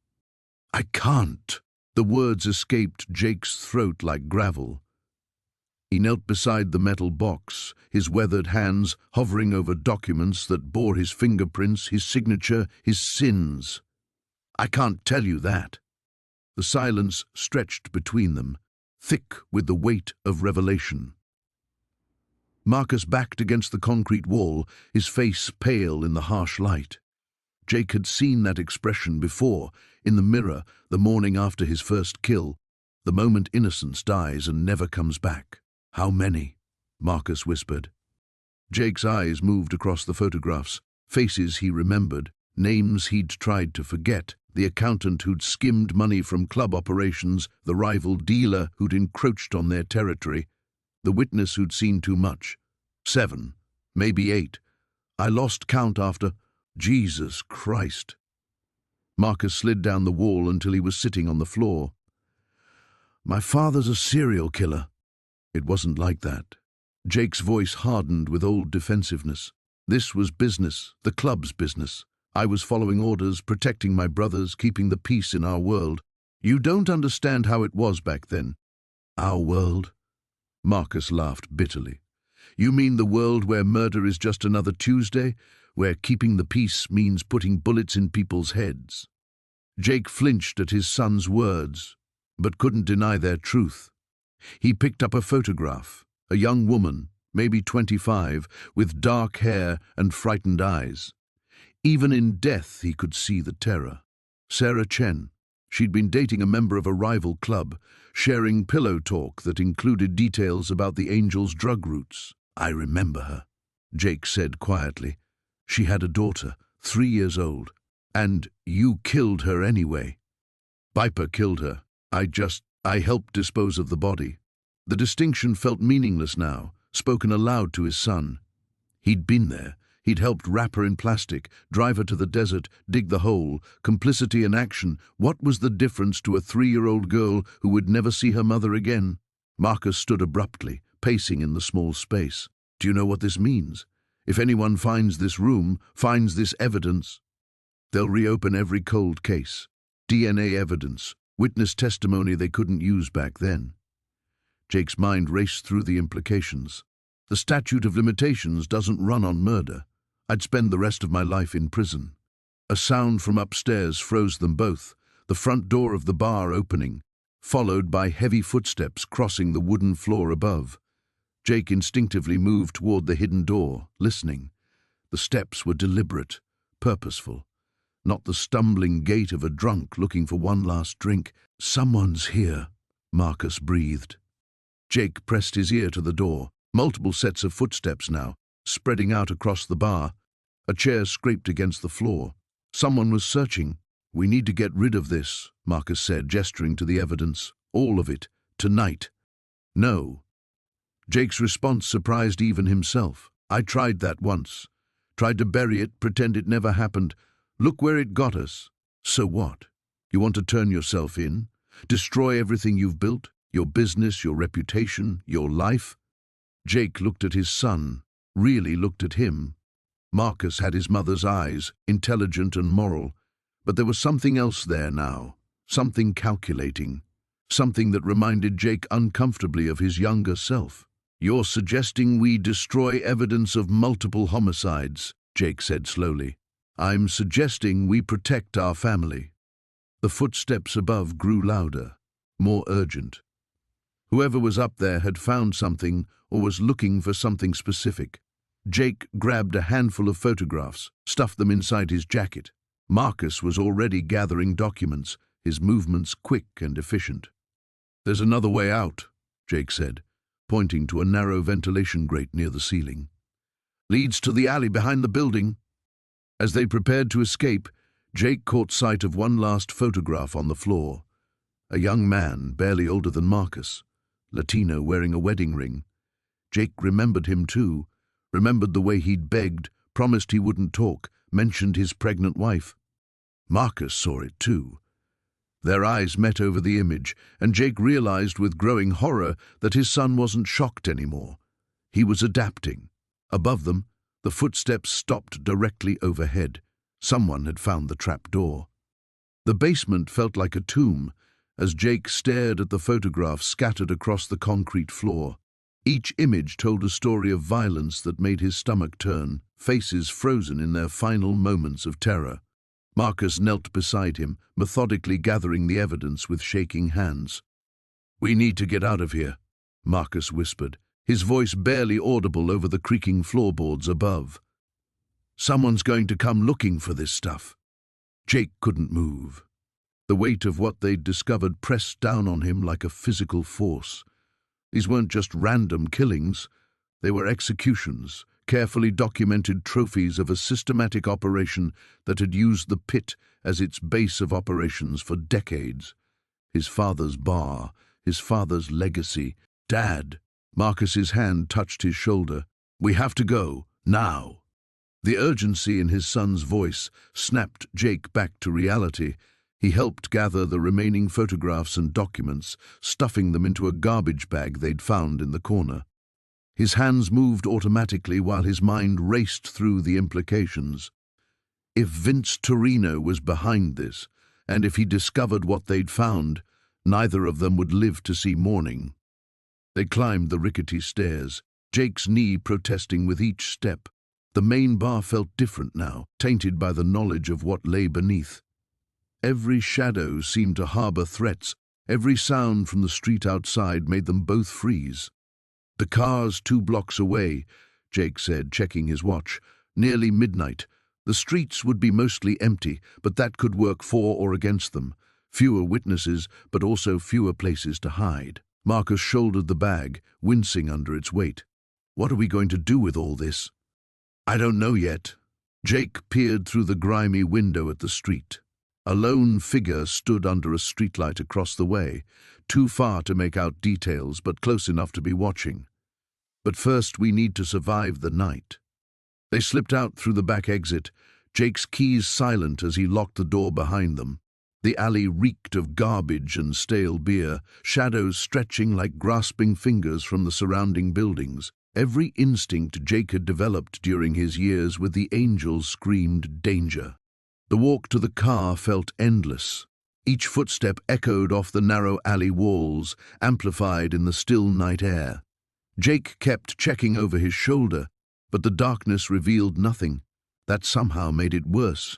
"I can't." The words escaped Jake's throat like gravel. He knelt beside the metal box, his weathered hands hovering over documents that bore his fingerprints, his signature, his sins. "I can't tell you that." The silence stretched between them, thick with the weight of revelation. Marcus backed against the concrete wall, his face pale in the harsh light. Jake had seen that expression before, in the mirror, the morning after his first kill, the moment innocence dies and never comes back. "How many?" Marcus whispered. Jake's eyes moved across the photographs, faces he remembered, Names he'd tried to forget, the accountant who'd skimmed money from club operations, the rival dealer who'd encroached on their territory, the witness who'd seen too much. 7, maybe 8. I lost count after... Jesus Christ. Marcus slid down the wall until he was sitting on the floor. My father's a serial killer. It wasn't like that. Jake's voice hardened with old defensiveness. This was business, the club's business. I was following orders, protecting my brothers, keeping the peace in our world. You don't understand how it was back then. Our world? Marcus laughed bitterly. You mean the world where murder is just another Tuesday, where keeping the peace means putting bullets in people's heads? Jake flinched at his son's words, but couldn't deny their truth. He picked up a photograph, a young woman, maybe 25, with dark hair and frightened eyes. Even in death he could see the terror. Sarah Chen. She'd been dating a member of a rival club, sharing pillow talk that included details about the Angel's drug routes. I remember her, Jake said quietly. She had a daughter, 3 years old. And you killed her anyway. Biper killed her. I helped dispose of the body. The distinction felt meaningless now, spoken aloud to his son. He'd been there. He'd helped wrap her in plastic, drive her to the desert, dig the hole. Complicity in action. What was the difference to a 3-year-old girl who would never see her mother again? Marcus stood abruptly, pacing in the small space. Do you know what this means? If anyone finds this room, finds this evidence, they'll reopen every cold case. DNA evidence, witness testimony they couldn't use back then. Jake's mind raced through the implications. The statute of limitations doesn't run on murder. I'd spend the rest of my life in prison. A sound from upstairs froze them both, the front door of the bar opening, followed by heavy footsteps crossing the wooden floor above. Jake instinctively moved toward the hidden door, listening. The steps were deliberate, purposeful. Not the stumbling gait of a drunk looking for one last drink. Someone's here, Marcus breathed. Jake pressed his ear to the door. Multiple sets of footsteps now, spreading out across the bar. A chair scraped against the floor. Someone was searching. We need to get rid of this, Marcus said, gesturing to the evidence. All of it. Tonight. No. Jake's response surprised even himself. I tried that once. Tried to bury it, pretend it never happened. Look where it got us. So what? You want to turn yourself in? Destroy everything you've built? Your business, your reputation, your life? Jake looked at his son, really looked at him. Marcus had his mother's eyes, intelligent and moral, but there was something else there now, something calculating, something that reminded Jake uncomfortably of his younger self. You're suggesting we destroy evidence of multiple homicides, Jake said slowly. I'm suggesting we protect our family. The footsteps above grew louder, more urgent. Whoever was up there had found something or was looking for something specific. Jake grabbed a handful of photographs, stuffed them inside his jacket. Marcus was already gathering documents, his movements quick and efficient. There's another way out, Jake said, pointing to a narrow ventilation grate near the ceiling. Leads to the alley behind the building. As they prepared to escape, Jake caught sight of one last photograph on the floor. A young man, barely older than Marcus, Latino, wearing a wedding ring. Jake remembered him too, remembered the way he'd begged, promised he wouldn't talk, mentioned his pregnant wife. Marcus saw it too. Their eyes met over the image, and Jake realized with growing horror that his son wasn't shocked anymore. He was adapting. Above them, the footsteps stopped directly overhead. Someone had found the trap door. The basement felt like a tomb as Jake stared at the photographs scattered across the concrete floor. Each image told a story of violence that made his stomach turn, faces frozen in their final moments of terror. Marcus knelt beside him, methodically gathering the evidence with shaking hands. "We need to get out of here," Marcus whispered, his voice barely audible over the creaking floorboards above. "Someone's going to come looking for this stuff." Jake couldn't move. The weight of what they'd discovered pressed down on him like a physical force. These weren't just random killings. They were executions, carefully documented trophies of a systematic operation that had used the pit as its base of operations for decades. His father's bar, his father's legacy. "Dad," Marcus's hand touched his shoulder. "We have to go, now." The urgency in his son's voice snapped Jake back to reality. He helped gather the remaining photographs and documents, stuffing them into a garbage bag they'd found in the corner. His hands moved automatically while his mind raced through the implications. If Vince Torino was behind this, and if he discovered what they'd found, neither of them would live to see morning. They climbed the rickety stairs, Jake's knee protesting with each step. The main bar felt different now, tainted by the knowledge of what lay beneath. Every shadow seemed to harbor threats. Every sound from the street outside made them both freeze. "The car's 2 blocks away," Jake said, checking his watch. "Nearly midnight. The streets would be mostly empty, but that could work for or against them. Fewer witnesses, but also fewer places to hide." Marcus shouldered the bag, wincing under its weight. "What are we going to do with all this?" "I don't know yet." Jake peered through the grimy window at the street. A lone figure stood under a streetlight across the way, too far to make out details, but close enough to be watching. "But first we need to survive the night." They slipped out through the back exit, Jake's keys silent as he locked the door behind them. The alley reeked of garbage and stale beer, shadows stretching like grasping fingers from the surrounding buildings. Every instinct Jake had developed during his years with the Angels screamed danger. The walk to the car felt endless. Each footstep echoed off the narrow alley walls, amplified in the still night air. Jake kept checking over his shoulder, but the darkness revealed nothing. That somehow made it worse.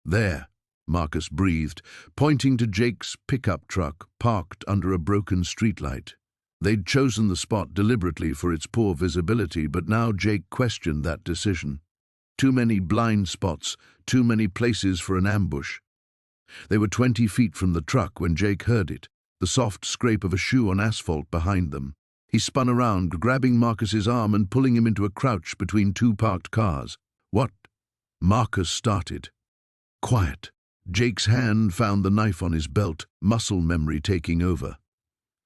"There," Marcus breathed, pointing to Jake's pickup truck parked under a broken streetlight. They'd chosen the spot deliberately for its poor visibility, but now Jake questioned that decision. Too many blind spots, too many places for an ambush. They were 20 feet from the truck when Jake heard it, the soft scrape of a shoe on asphalt behind them. He spun around, grabbing Marcus's arm and pulling him into a crouch between 2 parked cars. "What?" Marcus started. "Quiet." Jake's hand found the knife on his belt, muscle memory taking over.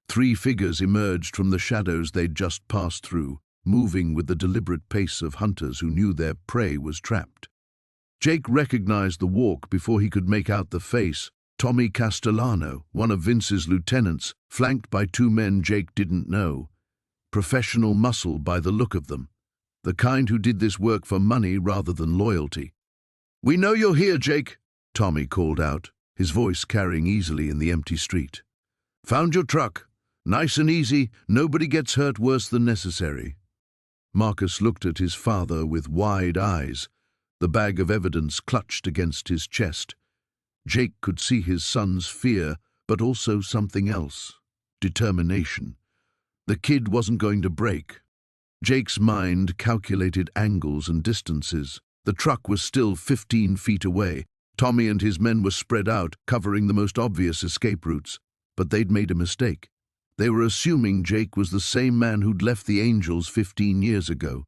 3 figures emerged from the shadows they'd just passed through, moving with the deliberate pace of hunters who knew their prey was trapped. Jake recognized the walk before he could make out the face. Tommy Castellano, one of Vince's lieutenants, flanked by 2 men Jake didn't know. Professional muscle by the look of them. The kind who did this work for money rather than loyalty. "We know you're here, Jake," Tommy called out, his voice carrying easily in the empty street. "Found your truck. Nice and easy, nobody gets hurt worse than necessary." Marcus looked at his father with wide eyes, the bag of evidence clutched against his chest. Jake could see his son's fear, but also something else. Determination. The kid wasn't going to break. Jake's mind calculated angles and distances. The truck was still 15 feet away. Tommy and his men were spread out, covering the most obvious escape routes. But they'd made a mistake. They were assuming Jake was the same man who'd left the Angels 15 years ago,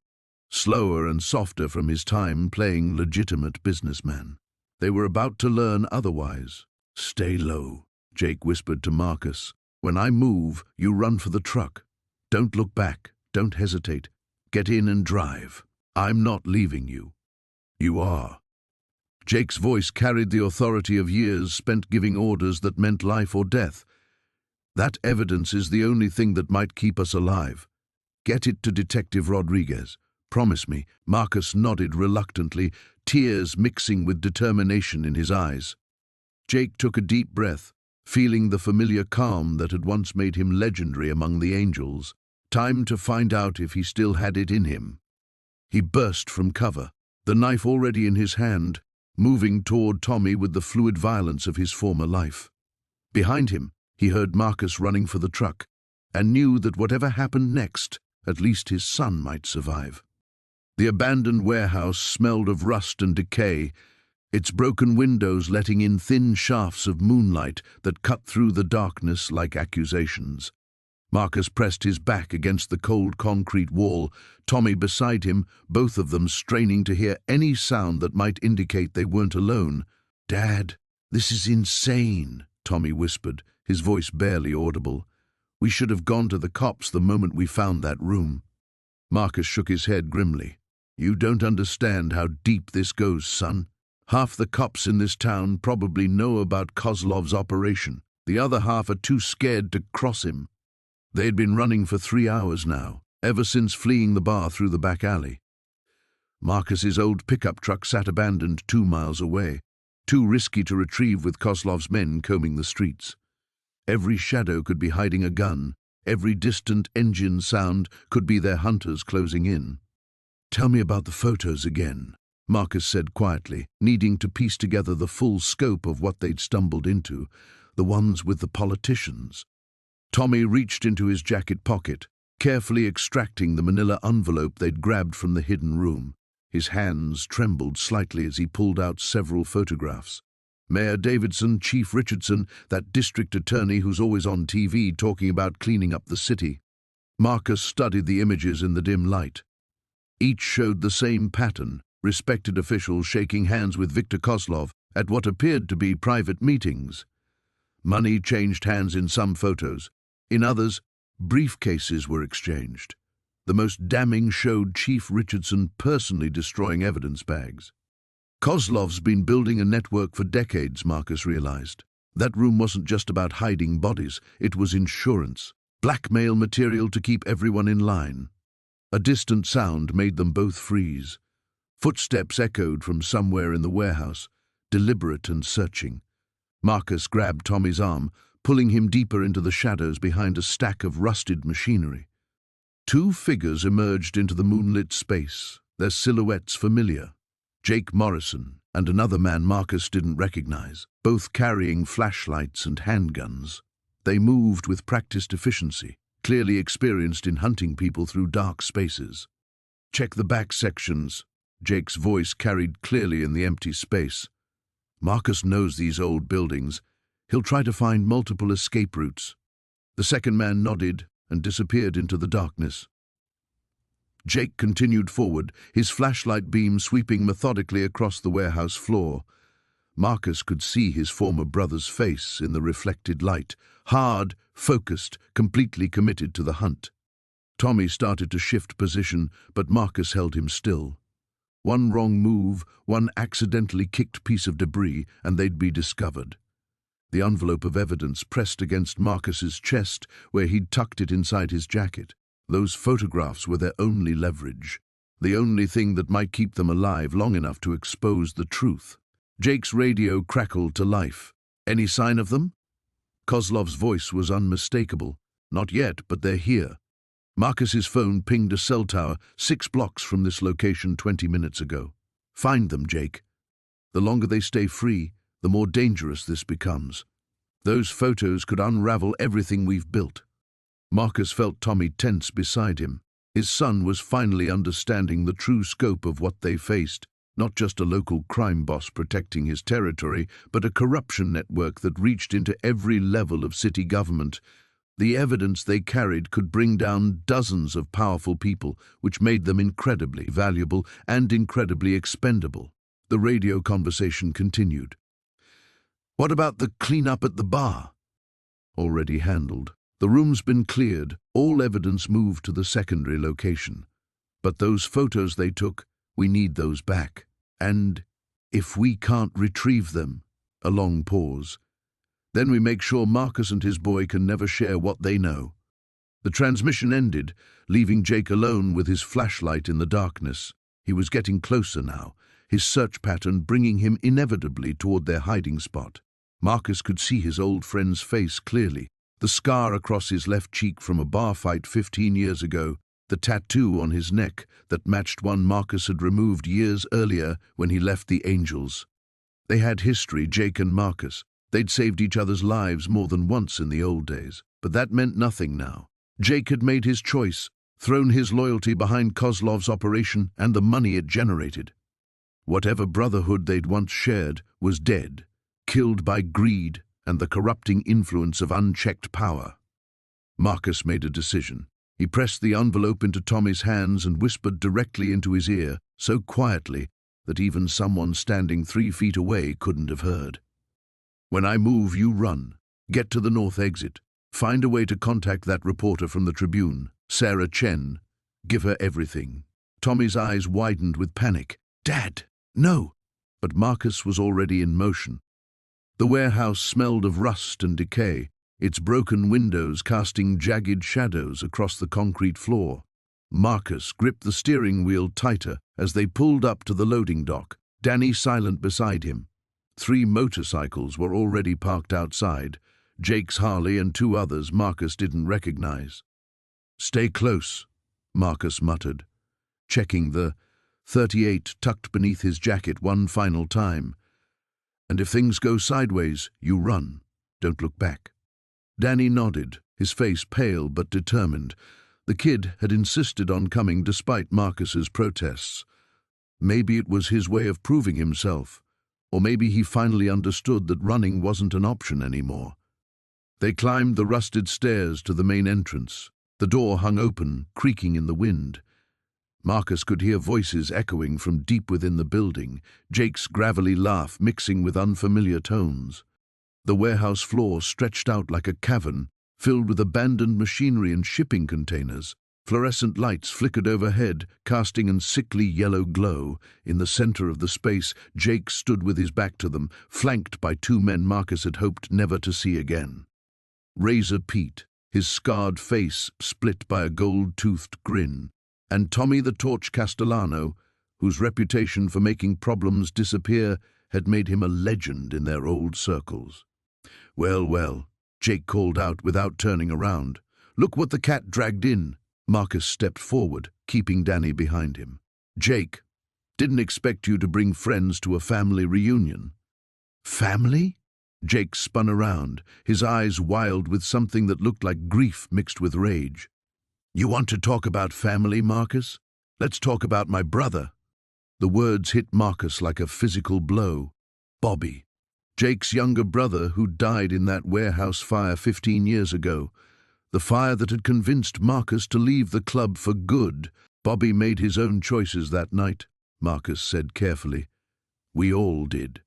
slower and softer from his time playing legitimate businessman. They were about to learn otherwise. "Stay low," Jake whispered to Marcus. "When I move, you run for the truck. Don't look back. Don't hesitate. Get in and drive. I'm not leaving you." "You are." Jake's voice carried the authority of years spent giving orders that meant life or death. "That evidence is the only thing that might keep us alive. Get it to Detective Rodriguez. Promise me." Marcus nodded reluctantly, tears mixing with determination in his eyes. Jake took a deep breath, feeling the familiar calm that had once made him legendary among the Angels. Time to find out if he still had it in him. He burst from cover, the knife already in his hand, moving toward Tommy with the fluid violence of his former life. Behind him, he heard Marcus running for the truck, and knew that whatever happened next, at least his son might survive. The abandoned warehouse smelled of rust and decay, its broken windows letting in thin shafts of moonlight that cut through the darkness like accusations. Marcus pressed his back against the cold concrete wall, Tommy beside him, both of them straining to hear any sound that might indicate they weren't alone. "Dad, this is insane," Tommy whispered, his voice barely audible. "We should have gone to the cops the moment we found that room." Marcus shook his head grimly. "You don't understand how deep this goes, son. Half the cops in this town probably know about Kozlov's operation. The other half are too scared to cross him." They'd been running for 3 hours now, ever since fleeing the bar through the back alley. Marcus's old pickup truck sat abandoned 2 miles away, too risky to retrieve with Kozlov's men combing the streets. Every shadow could be hiding a gun, every distant engine sound could be their hunters closing in. "Tell me about the photos again," Marcus said quietly, needing to piece together the full scope of what they'd stumbled into, the ones with the politicians. Tommy reached into his jacket pocket, carefully extracting the manila envelope they'd grabbed from the hidden room. His hands trembled slightly as he pulled out several photographs. Mayor Davidson, Chief Richardson, that district attorney who's always on TV talking about cleaning up the city. Marcus studied the images in the dim light. Each showed the same pattern, respected officials shaking hands with Viktor Kozlov at what appeared to be private meetings. Money changed hands in some photos. In others, briefcases were exchanged. The most damning showed Chief Richardson personally destroying evidence bags. Kozlov's been building a network for decades, Marcus realized. That room wasn't just about hiding bodies, it was insurance, blackmail material to keep everyone in line. A distant sound made them both freeze. Footsteps echoed from somewhere in the warehouse, deliberate and searching. Marcus grabbed Tommy's arm, pulling him deeper into the shadows behind a stack of rusted machinery. 2 figures emerged into the moonlit space, their silhouettes familiar. Jake Morrison and another man Marcus didn't recognize, both carrying flashlights and handguns. They moved with practiced efficiency, clearly experienced in hunting people through dark spaces. "Check the back sections," Jake's voice carried clearly in the empty space. "Marcus knows these old buildings. He'll try to find multiple escape routes." The second man nodded and disappeared into the darkness. Jake continued forward, his flashlight beam sweeping methodically across the warehouse floor. Marcus could see his former brother's face in the reflected light, hard, focused, completely committed to the hunt. Tommy started to shift position, but Marcus held him still. One wrong move, one accidentally kicked piece of debris, and they'd be discovered. The envelope of evidence pressed against Marcus's chest, where he'd tucked it inside his jacket. Those photographs were their only leverage, the only thing that might keep them alive long enough to expose the truth. Jake's radio crackled to life. "Any sign of them?" Kozlov's voice was unmistakable. "Not yet, but they're here." Marcus's phone pinged a cell tower 6 blocks from this location 20 minutes ago. "Find them, Jake. The longer they stay free, the more dangerous this becomes. Those photos could unravel everything we've built." Marcus felt Tommy tense beside him. His son was finally understanding the true scope of what they faced, not just a local crime boss protecting his territory, but a corruption network that reached into every level of city government. The evidence they carried could bring down dozens of powerful people, which made them incredibly valuable and incredibly expendable. The radio conversation continued. "What about the cleanup at the bar?" "Already handled. The room's been cleared, all evidence moved to the secondary location. But those photos they took, we need those back. And if we can't retrieve them," a long pause, "then we make sure Marcus and his boy can never share what they know." The transmission ended, leaving Jake alone with his flashlight in the darkness. He was getting closer now, his search pattern bringing him inevitably toward their hiding spot. Marcus could see his old friend's face clearly, the scar across his left cheek from a bar fight 15 years ago, the tattoo on his neck that matched one Marcus had removed years earlier when he left the Angels. They had history, Jake and Marcus. They'd saved each other's lives more than once in the old days, but that meant nothing now. Jake had made his choice, thrown his loyalty behind Kozlov's operation and the money it generated. Whatever brotherhood they'd once shared was dead, killed by greed and the corrupting influence of unchecked power. Marcus made a decision. He pressed the envelope into Tommy's hands and whispered directly into his ear, so quietly that even someone standing 3 feet away couldn't have heard. "When I move, you run. Get to the north exit. Find a way to contact that reporter from the Tribune, Sarah Chen. Give her everything." Tommy's eyes widened with panic. "Dad, no!" But Marcus was already in motion. The warehouse smelled of rust and decay, its broken windows casting jagged shadows across the concrete floor. Marcus gripped the steering wheel tighter as they pulled up to the loading dock, Danny silent beside him. 3 motorcycles were already parked outside, Jake's Harley and 2 others Marcus didn't recognize. "Stay close," Marcus muttered, checking the .38 tucked beneath his jacket one final time. "And if things go sideways, you run. Don't look back." Danny nodded, his face pale but determined. The kid had insisted on coming despite Marcus's protests. Maybe it was his way of proving himself, or maybe he finally understood that running wasn't an option anymore. They climbed the rusted stairs to the main entrance. The door hung open, creaking in the wind. Marcus could hear voices echoing from deep within the building, Jake's gravelly laugh mixing with unfamiliar tones. The warehouse floor stretched out like a cavern, filled with abandoned machinery and shipping containers. Fluorescent lights flickered overhead, casting a sickly yellow glow. In the center of the space, Jake stood with his back to them, flanked by 2 men Marcus had hoped never to see again. Razor Pete, his scarred face split by a gold-toothed grin, and Tommy the Torch Castellano, whose reputation for making problems disappear had made him a legend in their old circles. "Well, well," Jake called out without turning around. "Look what the cat dragged in." Marcus stepped forward, keeping Danny behind him. "Jake, didn't expect you to bring friends to a family reunion." "Family?" Jake spun around, his eyes wild with something that looked like grief mixed with rage. "You want to talk about family, Marcus? Let's talk about my brother." The words hit Marcus like a physical blow. Bobby, Jake's younger brother who died in that warehouse fire 15 years ago. The fire that had convinced Marcus to leave the club for good. "Bobby made his own choices that night," Marcus said carefully. "We all did."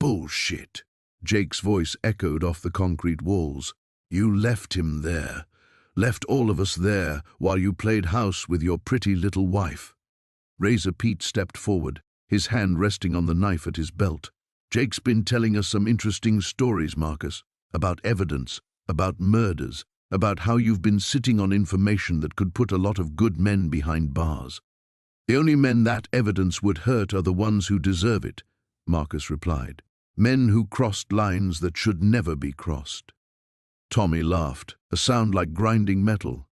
"Bullshit," Jake's voice echoed off the concrete walls. "You left him there. Left all of us there while you played house with your pretty little wife." Razor Pete stepped forward, his hand resting on the knife at his belt. "Jake's been telling us some interesting stories, Marcus, about evidence, about murders, about how you've been sitting on information that could put a lot of good men behind bars. The only men that evidence would hurt are the ones who deserve it," Marcus replied. "Men who crossed lines that should never be crossed." Tommy laughed, a sound like grinding metal.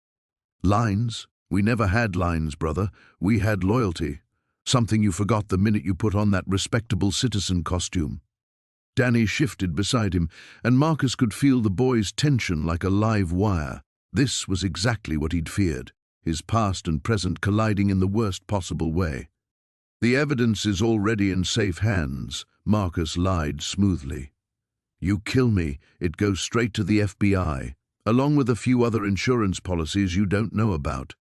"Lines? We never had lines, brother. We had loyalty. Something you forgot the minute you put on that respectable citizen costume." Danny shifted beside him, and Marcus could feel the boy's tension like a live wire. This was exactly what he'd feared, his past and present colliding in the worst possible way. "The evidence is already in safe hands," Marcus lied smoothly. "You kill me, it goes straight to the FBI, along with a few other insurance policies you don't know about."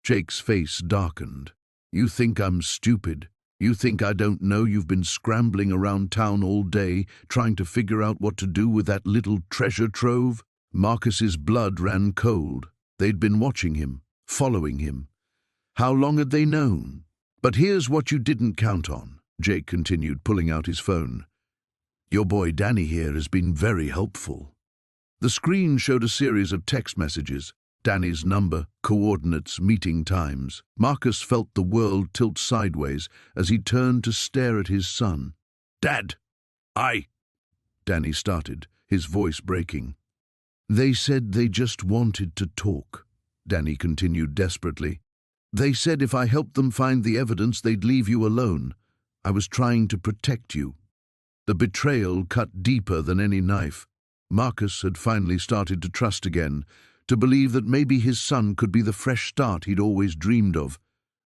Jake's face darkened. "You think I'm stupid? You think I don't know you've been scrambling around town all day, trying to figure out what to do with that little treasure trove?" Marcus's blood ran cold. They'd been watching him, following him. How long had they known? "But here's what you didn't count on," Jake continued, pulling out his phone. "Your boy Danny here has been very helpful." The screen showed a series of text messages, Danny's number, coordinates, meeting times. Marcus felt the world tilt sideways as he turned to stare at his son. "Dad, Danny started, his voice breaking. "They said they just wanted to talk," Danny continued desperately. "They said if I helped them find the evidence, they'd leave you alone. I was trying to protect you." The betrayal cut deeper than any knife. Marcus had finally started to trust again, to believe that maybe his son could be the fresh start he'd always dreamed of.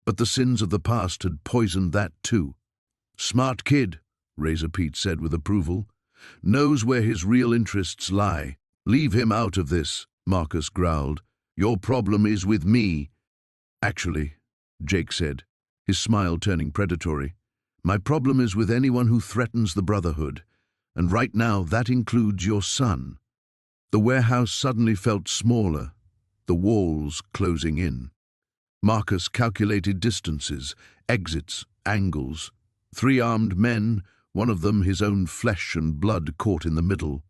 But the sins of the past had poisoned that too. "Smart kid," Razor Pete said with approval. "Knows where his real interests lie. Leave him out of this." Marcus growled. "Your problem is with me." "Actually," Jake said, his smile turning predatory, "my problem is with anyone who threatens the Brotherhood, and right now that includes your son." The warehouse suddenly felt smaller, the walls closing in. Marcus calculated distances, exits, angles. 3 armed men, one of them his own flesh and blood caught in the middle.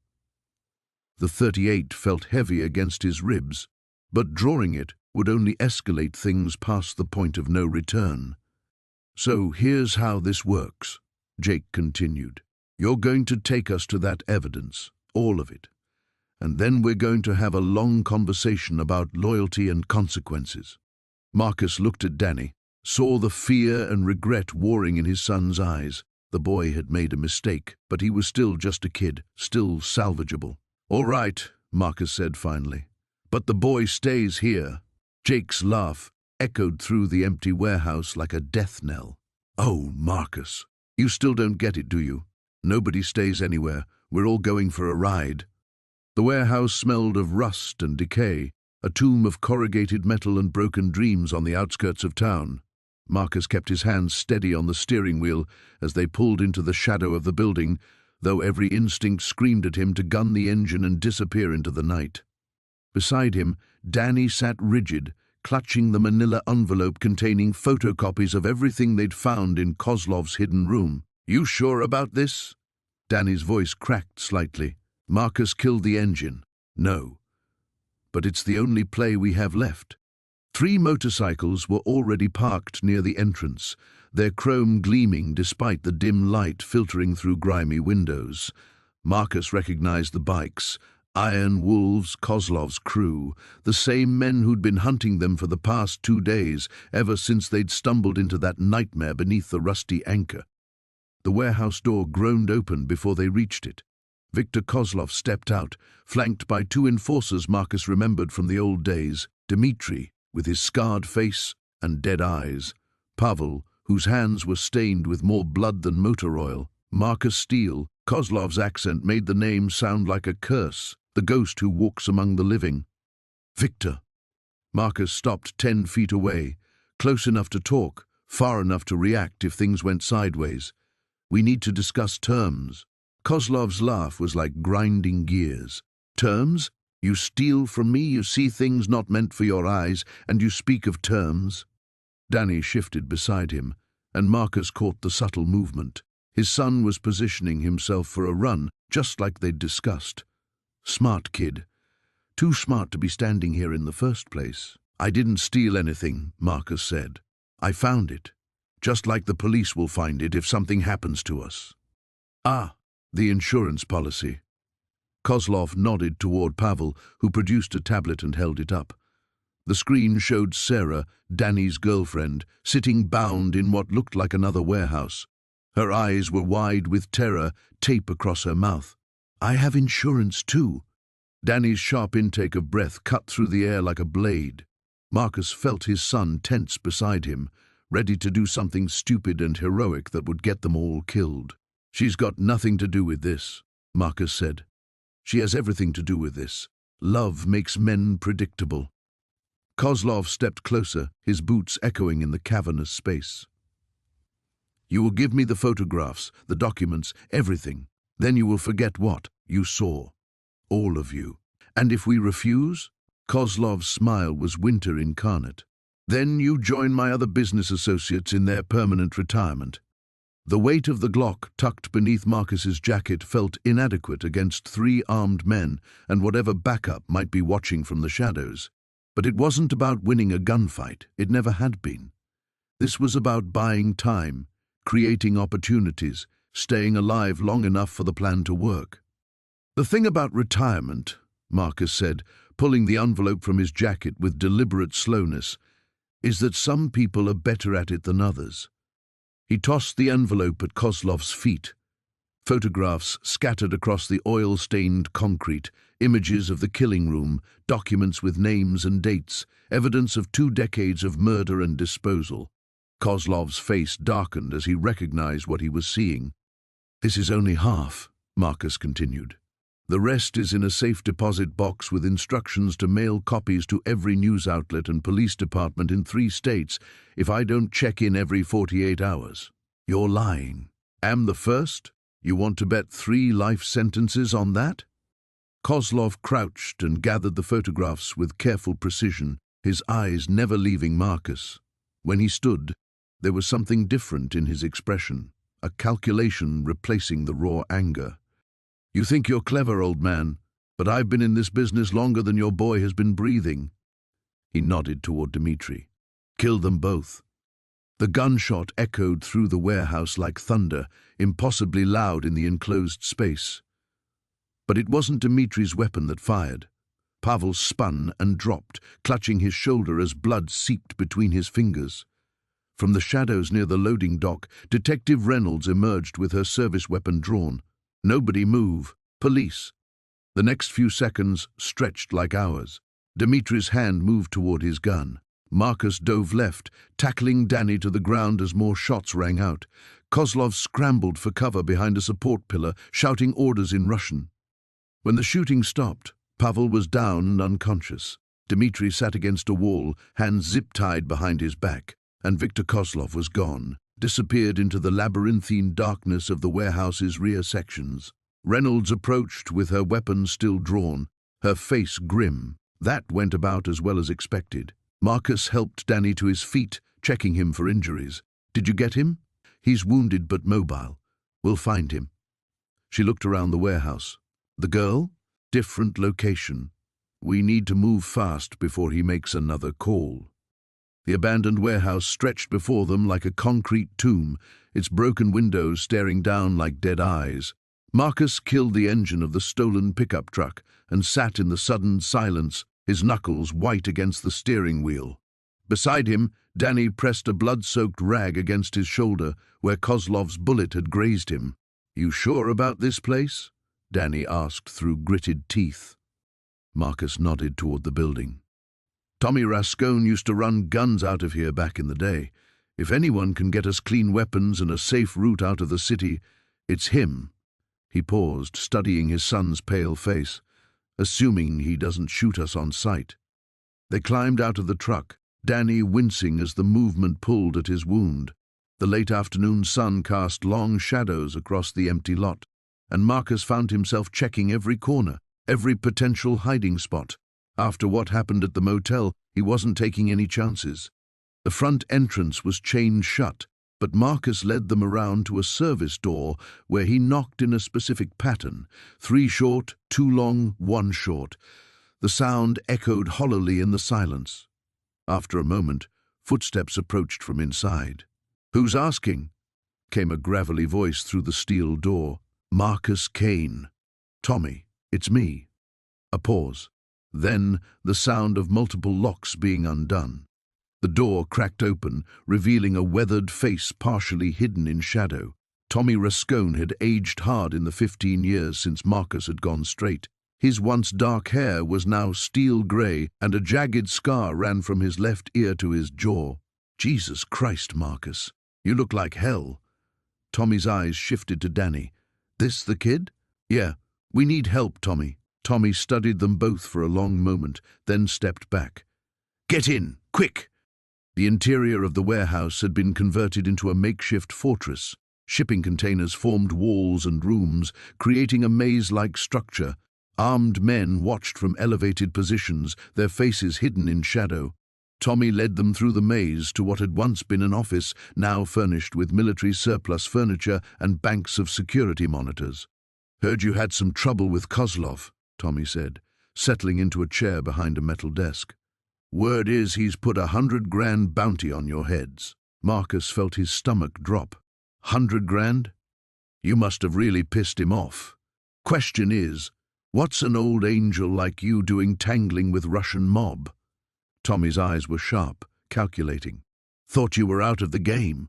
The .38 felt heavy against his ribs, but drawing it would only escalate things past the point of no return. "So here's how this works," Jake continued. "You're going to take us to that evidence, all of it. And then we're going to have a long conversation about loyalty and consequences." Marcus looked at Danny, saw the fear and regret warring in his son's eyes. The boy had made a mistake, but he was still just a kid, still salvageable. "All right," Marcus said finally. "But the boy stays here." Jake's laugh echoed through the empty warehouse like a death knell. "Oh, Marcus, you still don't get it, do you? Nobody stays anywhere. We're all going for a ride." The warehouse smelled of rust and decay, a tomb of corrugated metal and broken dreams on the outskirts of town. Marcus kept his hands steady on the steering wheel as they pulled into the shadow of the building, though every instinct screamed at him to gun the engine and disappear into the night. Beside him, Danny sat rigid, clutching the manila envelope containing photocopies of everything they'd found in Kozlov's hidden room. "You sure about this?" Danny's voice cracked slightly. "Marcus killed the engine." "No. But it's the only play we have left." 3 motorcycles were already parked near the entrance, their chrome gleaming despite the dim light filtering through grimy windows. Marcus recognized the bikes. Iron Wolves, Kozlov's crew, the same men who'd been hunting them for the past 2 days, ever since they'd stumbled into that nightmare beneath the rusty anchor. The warehouse door groaned open before they reached it. Viktor Kozlov stepped out, flanked by 2 enforcers Marcus remembered from the old days, Dmitri, with his scarred face and dead eyes, Pavel, whose hands were stained with more blood than motor oil, Marcus Steele. Kozlov's accent made the name sound like a curse, the ghost who walks among the living. "Victor." Marcus stopped 10 feet away, close enough to talk, far enough to react if things went sideways. "We need to discuss terms." Kozlov's laugh was like grinding gears. "Terms? You steal from me, you see things not meant for your eyes, and you speak of terms?" Danny shifted beside him, and Marcus caught the subtle movement. His son was positioning himself for a run, just like they'd discussed. "Smart kid. Too smart to be standing here in the first place." "I didn't steal anything," Marcus said. "I found it, just like the police will find it if something happens to us." "Ah, the insurance policy." Kozlov nodded toward Pavel, who produced a tablet and held it up. The screen showed Sarah, Danny's girlfriend, sitting bound in what looked like another warehouse. Her eyes were wide with terror, tape across her mouth. "I have insurance too." Danny's sharp intake of breath cut through the air like a blade. Marcus felt his son tense beside him, ready to do something stupid and heroic that would get them all killed. "She's got nothing to do with this," Marcus said. "She has everything to do with this. Love makes men predictable." Kozlov stepped closer, his boots echoing in the cavernous space. "You will give me the photographs, the documents, everything. Then you will forget what you saw. All of you. And if we refuse?" Kozlov's smile was winter incarnate. "Then you join my other business associates in their permanent retirement." The weight of the Glock tucked beneath Marcus's jacket felt inadequate against 3 armed men and whatever backup might be watching from the shadows. But it wasn't about winning a gunfight. It never had been. This was about buying time, creating opportunities, staying alive long enough for the plan to work. "The thing about retirement," Marcus said, pulling the envelope from his jacket with deliberate slowness, "is that some people are better at it than others." He tossed the envelope at Kozlov's feet. Photographs scattered across the oil-stained concrete, images of the killing room, documents with names and dates, evidence of 2 decades of murder and disposal. Kozlov's face darkened as he recognized what he was seeing. "This is only half," Marcus continued. The rest is in a safe deposit box with instructions to mail copies to every news outlet and police department in 3 states if I don't check in every 48 hours. You're lying. Am the first? You want to bet 3 life sentences on that? Kozlov crouched and gathered the photographs with careful precision, his eyes never leaving Marcus. When he stood, there was something different in his expression, a calculation replacing the raw anger. You think you're clever, old man, but I've been in this business longer than your boy has been breathing. He nodded toward Dmitri. Kill them both. The gunshot echoed through the warehouse like thunder, impossibly loud in the enclosed space. But it wasn't Dmitri's weapon that fired. Pavel spun and dropped, clutching his shoulder as blood seeped between his fingers. From the shadows near the loading dock, Detective Reynolds emerged with her service weapon drawn. Nobody move. Police. The next few seconds stretched like hours. Dmitri's hand moved toward his gun. Marcus dove left, tackling Danny to the ground as more shots rang out. Kozlov scrambled for cover behind a support pillar, shouting orders in Russian. When the shooting stopped, Pavel was down and unconscious. Dmitri sat against a wall, hands zip-tied behind his back, and Viktor Kozlov was gone, disappeared into the labyrinthine darkness of the warehouse's rear sections. Reynolds approached with her weapon still drawn, her face grim. That went about as well as expected. Marcus helped Danny to his feet, checking him for injuries. Did you get him? He's wounded but mobile. We'll find him. She looked around the warehouse. The girl? Different location. We need to move fast before he makes another call. The abandoned warehouse stretched before them like a concrete tomb, its broken windows staring down like dead eyes. Marcus killed the engine of the stolen pickup truck and sat in the sudden silence, his knuckles white against the steering wheel. Beside him, Danny pressed a blood-soaked rag against his shoulder where Kozlov's bullet had grazed him. You sure about this place? Danny asked through gritted teeth. Marcus nodded toward the building. Tommy Rascone used to run guns out of here back in the day. If anyone can get us clean weapons and a safe route out of the city, it's him. He paused, studying his son's pale face, assuming he doesn't shoot us on sight. They climbed out of the truck, Danny wincing as the movement pulled at his wound. The late afternoon sun cast long shadows across the empty lot, and Marcus found himself checking every corner, every potential hiding spot. After what happened at the motel, he wasn't taking any chances. The front entrance was chained shut, but Marcus led them around to a service door where he knocked in a specific pattern, 3 short, 2 long, 1 short. The sound echoed hollowly in the silence. After a moment, footsteps approached from inside. Who's asking? Came a gravelly voice through the steel door. Marcus Kane. Tommy, it's me. A pause. Then the sound of multiple locks being undone. The door cracked open, revealing a weathered face partially hidden in shadow. Tommy Rascone had aged hard in the 15 years since Marcus had gone straight. His once dark hair was now steel grey, and a jagged scar ran from his left ear to his jaw. Jesus Christ, Marcus, you look like hell. Tommy's eyes shifted to Danny. This the kid? Yeah, we need help, Tommy. Tommy studied them both for a long moment, then stepped back. Get in, quick! The interior of the warehouse had been converted into a makeshift fortress. Shipping containers formed walls and rooms, creating a maze-like structure. Armed men watched from elevated positions, their faces hidden in shadow. Tommy led them through the maze to what had once been an office, now furnished with military surplus furniture and banks of security monitors. Heard you had some trouble with Kozlov, Tommy said, settling into a chair behind a metal desk. Word is he's put $100 grand bounty on your heads. Marcus felt his stomach drop. $100 grand? You must have really pissed him off. Question is, what's an old angel like you doing tangling with Russian mob? Tommy's eyes were sharp, calculating. Thought you were out of the game.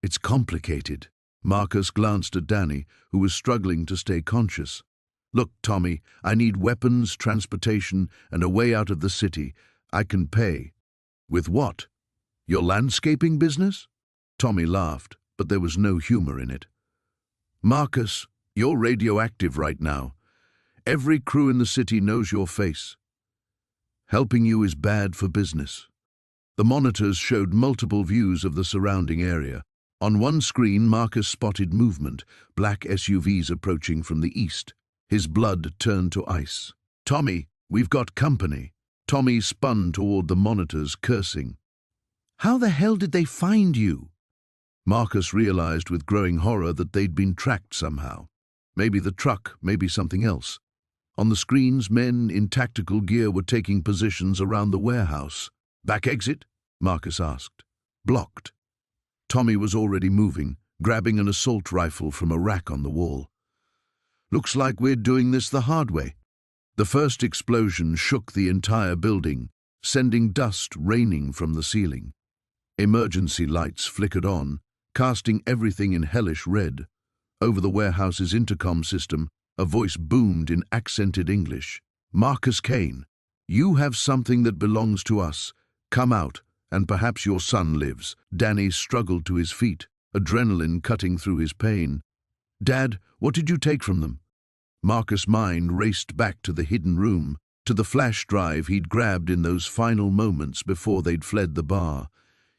It's complicated. Marcus glanced at Danny, who was struggling to stay conscious. Look, Tommy, I need weapons, transportation, and a way out of the city. I can pay. With what? Your landscaping business? Tommy laughed, but there was no humor in it. Marcus, you're radioactive right now. Every crew in the city knows your face. Helping you is bad for business. The monitors showed multiple views of the surrounding area. On one screen, Marcus spotted movement, black SUVs approaching from the east. His blood turned to ice. "Tommy, we've got company." Tommy spun toward the monitors, cursing. "How the hell did they find you?" Marcus realized with growing horror that they'd been tracked somehow. Maybe the truck, maybe something else. On the screens, men in tactical gear were taking positions around the warehouse. "Back exit?" Marcus asked. "Blocked." Tommy was already moving, grabbing an assault rifle from a rack on the wall. "Looks like we're doing this the hard way." The first explosion shook the entire building, sending dust raining from the ceiling. Emergency lights flickered on, casting everything in hellish red. Over the warehouse's intercom system, a voice boomed in accented English. "Marcus Kane, you have something that belongs to us. Come out, and perhaps your son lives." Danny struggled to his feet, adrenaline cutting through his pain. "Dad, what did you take from them?" Marcus' mind raced back to the hidden room, to the flash drive he'd grabbed in those final moments before they'd fled the bar.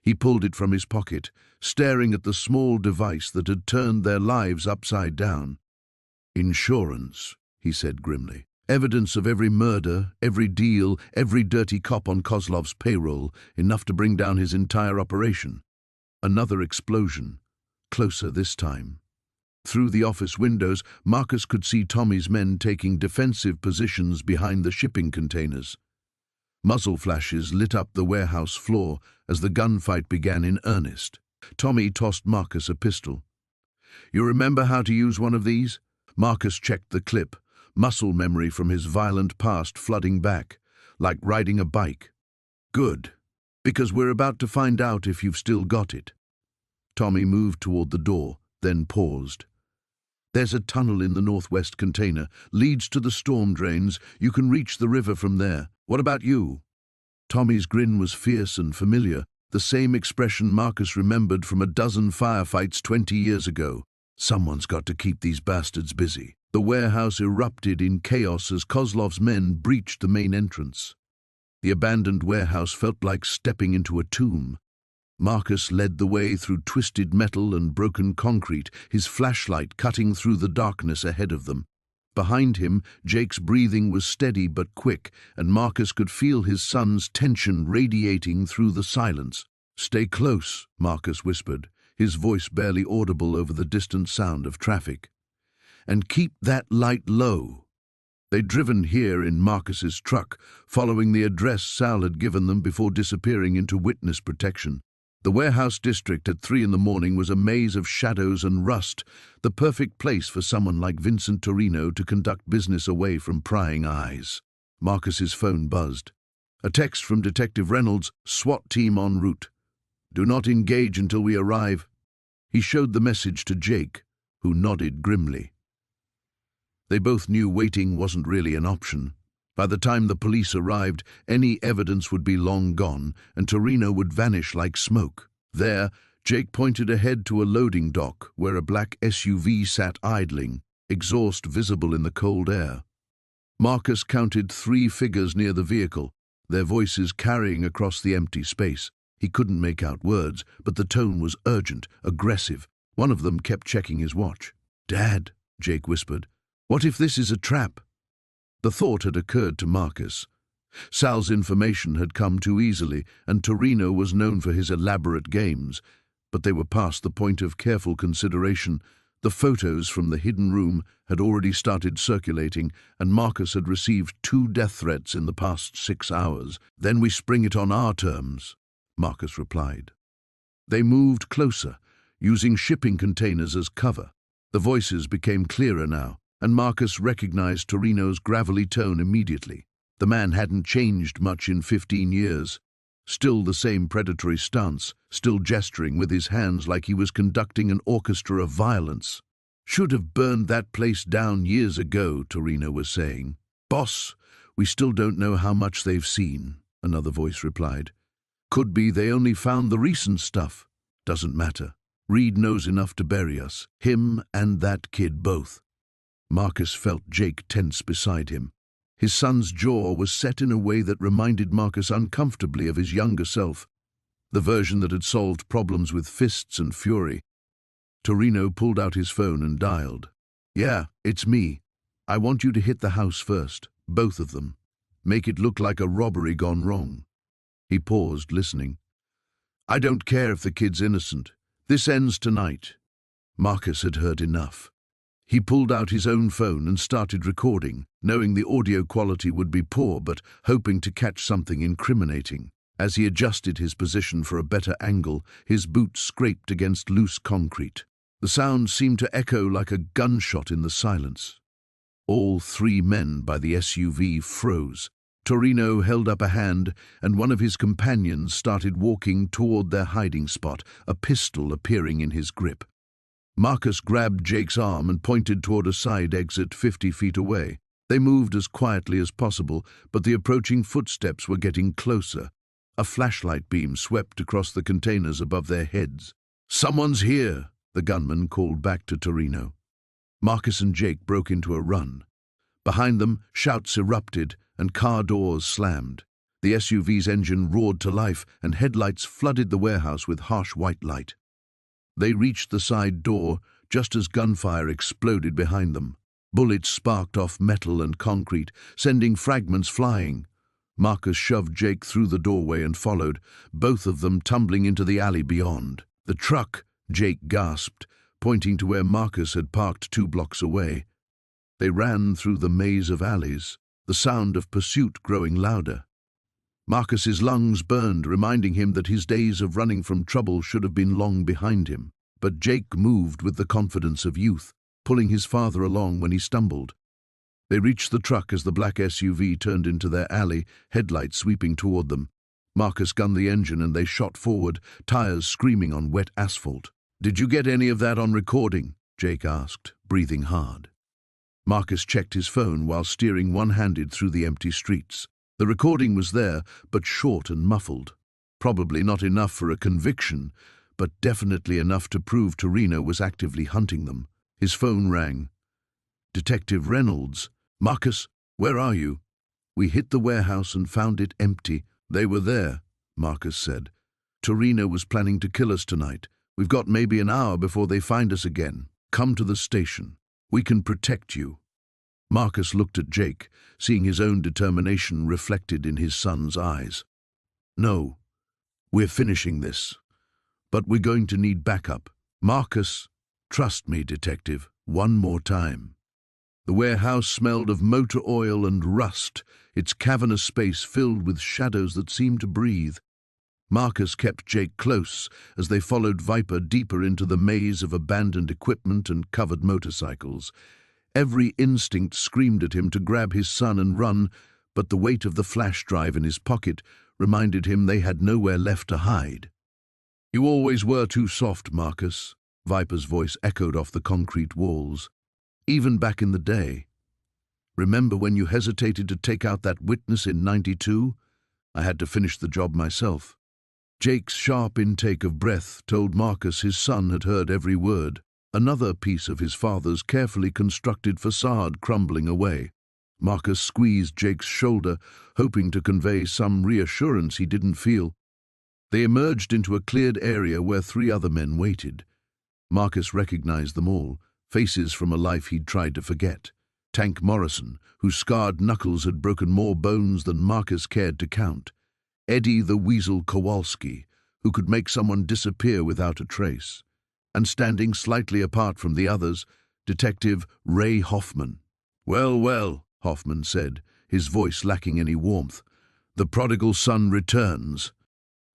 He pulled it from his pocket, staring at the small device that had turned their lives upside down. "Insurance," he said grimly. "Evidence of every murder, every deal, every dirty cop on Kozlov's payroll, enough to bring down his entire operation." Another explosion, closer this time. Through the office windows, Marcus could see Tommy's men taking defensive positions behind the shipping containers. Muzzle flashes lit up the warehouse floor as the gunfight began in earnest. Tommy tossed Marcus a pistol. "You remember how to use one of these?" Marcus checked the clip, muscle memory from his violent past flooding back, like riding a bike. "Good, because we're about to find out if you've still got it." Tommy moved toward the door, then paused. "There's a tunnel in the northwest container, leads to the storm drains. You can reach the river from there. What about you?" Tommy's grin was fierce and familiar, the same expression Marcus remembered from a dozen firefights 20 years ago. "Someone's got to keep these bastards busy." The warehouse erupted in chaos as Kozlov's men breached the main entrance. The abandoned warehouse felt like stepping into a tomb. Marcus led the way through twisted metal and broken concrete, his flashlight cutting through the darkness ahead of them. Behind him, Jake's breathing was steady but quick, and Marcus could feel his son's tension radiating through the silence. "Stay close," Marcus whispered, his voice barely audible over the distant sound of traffic. "And keep that light low." They'd driven here in Marcus's truck, following the address Sal had given them before disappearing into witness protection. The warehouse district at 3 in the morning was a maze of shadows and rust, the perfect place for someone like Vincent Torino to conduct business away from prying eyes. Marcus's phone buzzed. A text from Detective Reynolds, "SWAT team en route. Do not engage until we arrive." He showed the message to Jake, who nodded grimly. They both knew waiting wasn't really an option. By the time the police arrived, any evidence would be long gone, and Torino would vanish like smoke. There, Jake pointed ahead to a loading dock where a black SUV sat idling, exhaust visible in the cold air. Marcus counted 3 figures near the vehicle, their voices carrying across the empty space. He couldn't make out words, but the tone was urgent, aggressive. One of them kept checking his watch. "Dad," Jake whispered, "what if this is a trap?" The thought had occurred to Marcus. Sal's information had come too easily, and Torino was known for his elaborate games, but they were past the point of careful consideration. The photos from the hidden room had already started circulating, and Marcus had received 2 death threats in the past 6 hours. "Then we spring it on our terms," Marcus replied. They moved closer, using shipping containers as cover. The voices became clearer now, and Marcus recognized Torino's gravelly tone immediately. The man hadn't changed much in 15 years. Still the same predatory stance, still gesturing with his hands like he was conducting an orchestra of violence. "Should have burned that place down years ago," Torino was saying. "Boss, we still don't know how much they've seen," another voice replied. "Could be they only found the recent stuff. Doesn't matter. Reed knows enough to bury us, him and that kid both." Marcus felt Jake tense beside him. His son's jaw was set in a way that reminded Marcus uncomfortably of his younger self, the version that had solved problems with fists and fury. Torino pulled out his phone and dialed. "Yeah, it's me. I want you to hit the house first, both of them. Make it look like a robbery gone wrong." He paused, listening. "I don't care if the kid's innocent. This ends tonight." Marcus had heard enough. He pulled out his own phone and started recording, knowing the audio quality would be poor but hoping to catch something incriminating. As he adjusted his position for a better angle, his boots scraped against loose concrete. The sound seemed to echo like a gunshot in the silence. All three men by the SUV froze. Torino held up a hand, and one of his companions started walking toward their hiding spot, a pistol appearing in his grip. Marcus grabbed Jake's arm and pointed toward a side exit 50 feet away. They moved as quietly as possible, but the approaching footsteps were getting closer. A flashlight beam swept across the containers above their heads. "Someone's here," the gunman called back to Torino. Marcus and Jake broke into a run. Behind them, shouts erupted and car doors slammed. The SUV's engine roared to life and headlights flooded the warehouse with harsh white light. They reached the side door just as gunfire exploded behind them. Bullets sparked off metal and concrete, sending fragments flying. Marcus shoved Jake through the doorway and followed, both of them tumbling into the alley beyond. "The truck," Jake gasped, pointing to where Marcus had parked 2 blocks away. They ran through the maze of alleys, the sound of pursuit growing louder. Marcus's lungs burned, reminding him that his days of running from trouble should have been long behind him. But Jake moved with the confidence of youth, pulling his father along when he stumbled. They reached the truck as the black SUV turned into their alley, headlights sweeping toward them. Marcus gunned the engine and they shot forward, tires screaming on wet asphalt. "Did you get any of that on recording?" Jake asked, breathing hard. Marcus checked his phone while steering one-handed through the empty streets. The recording was there, but short and muffled. Probably not enough for a conviction, but definitely enough to prove Torino was actively hunting them. His phone rang. "Detective Reynolds. Marcus, where are you?" "We hit the warehouse and found it empty." "They were there," Marcus said. "Torino was planning to kill us tonight. We've got maybe an hour before they find us again. Come to the station. We can protect you." Marcus looked at Jake, seeing his own determination reflected in his son's eyes. "No, we're finishing this. But we're going to need backup. Marcus, trust me, detective, one more time." The warehouse smelled of motor oil and rust, its cavernous space filled with shadows that seemed to breathe. Marcus kept Jake close as they followed Viper deeper into the maze of abandoned equipment and covered motorcycles. Every instinct screamed at him to grab his son and run, but the weight of the flash drive in his pocket reminded him they had nowhere left to hide. "You always were too soft, Marcus," Viper's voice echoed off the concrete walls. "Even back in the day. Remember when you hesitated to take out that witness in '92? I had to finish the job myself." Jake's sharp intake of breath told Marcus his son had heard every word, another piece of his father's carefully constructed facade crumbling away. Marcus squeezed Jake's shoulder, hoping to convey some reassurance he didn't feel. They emerged into a cleared area where 3 other men waited. Marcus recognized them all, faces from a life he'd tried to forget. Tank Morrison, whose scarred knuckles had broken more bones than Marcus cared to count. Eddie the Weasel Kowalski, who could make someone disappear without a trace. And standing slightly apart from the others, Detective Ray Hoffman. "Well, well," Hoffman said, his voice lacking any warmth. "The prodigal son returns."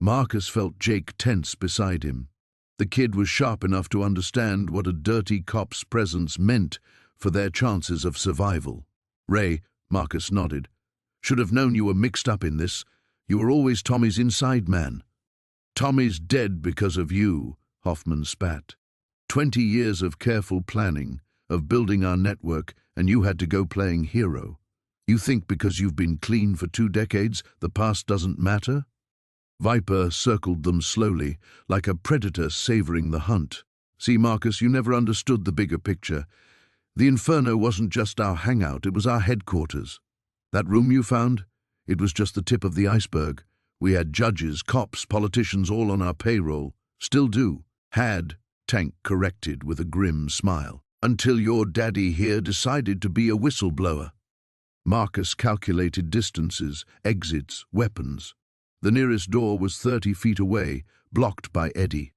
Marcus felt Jake tense beside him. The kid was sharp enough to understand what a dirty cop's presence meant for their chances of survival. "Ray," Marcus nodded. "Should have known you were mixed up in this. You were always Tommy's inside man." "Tommy's dead because of you," Hoffman spat. 20 years of careful planning, of building our network, and you had to go playing hero. You think because you've been clean for 2 decades, the past doesn't matter?" Viper circled them slowly, like a predator savoring the hunt. "See, Marcus, you never understood the bigger picture. The Inferno wasn't just our hangout, it was our headquarters. That room you found? It was just the tip of the iceberg. We had judges, cops, politicians all on our payroll. Still do. Had, Tank corrected with a grim smile. Until your daddy here decided to be a whistleblower. Marcus calculated distances, exits, weapons. The nearest door was 30 feet away, blocked by Eddie.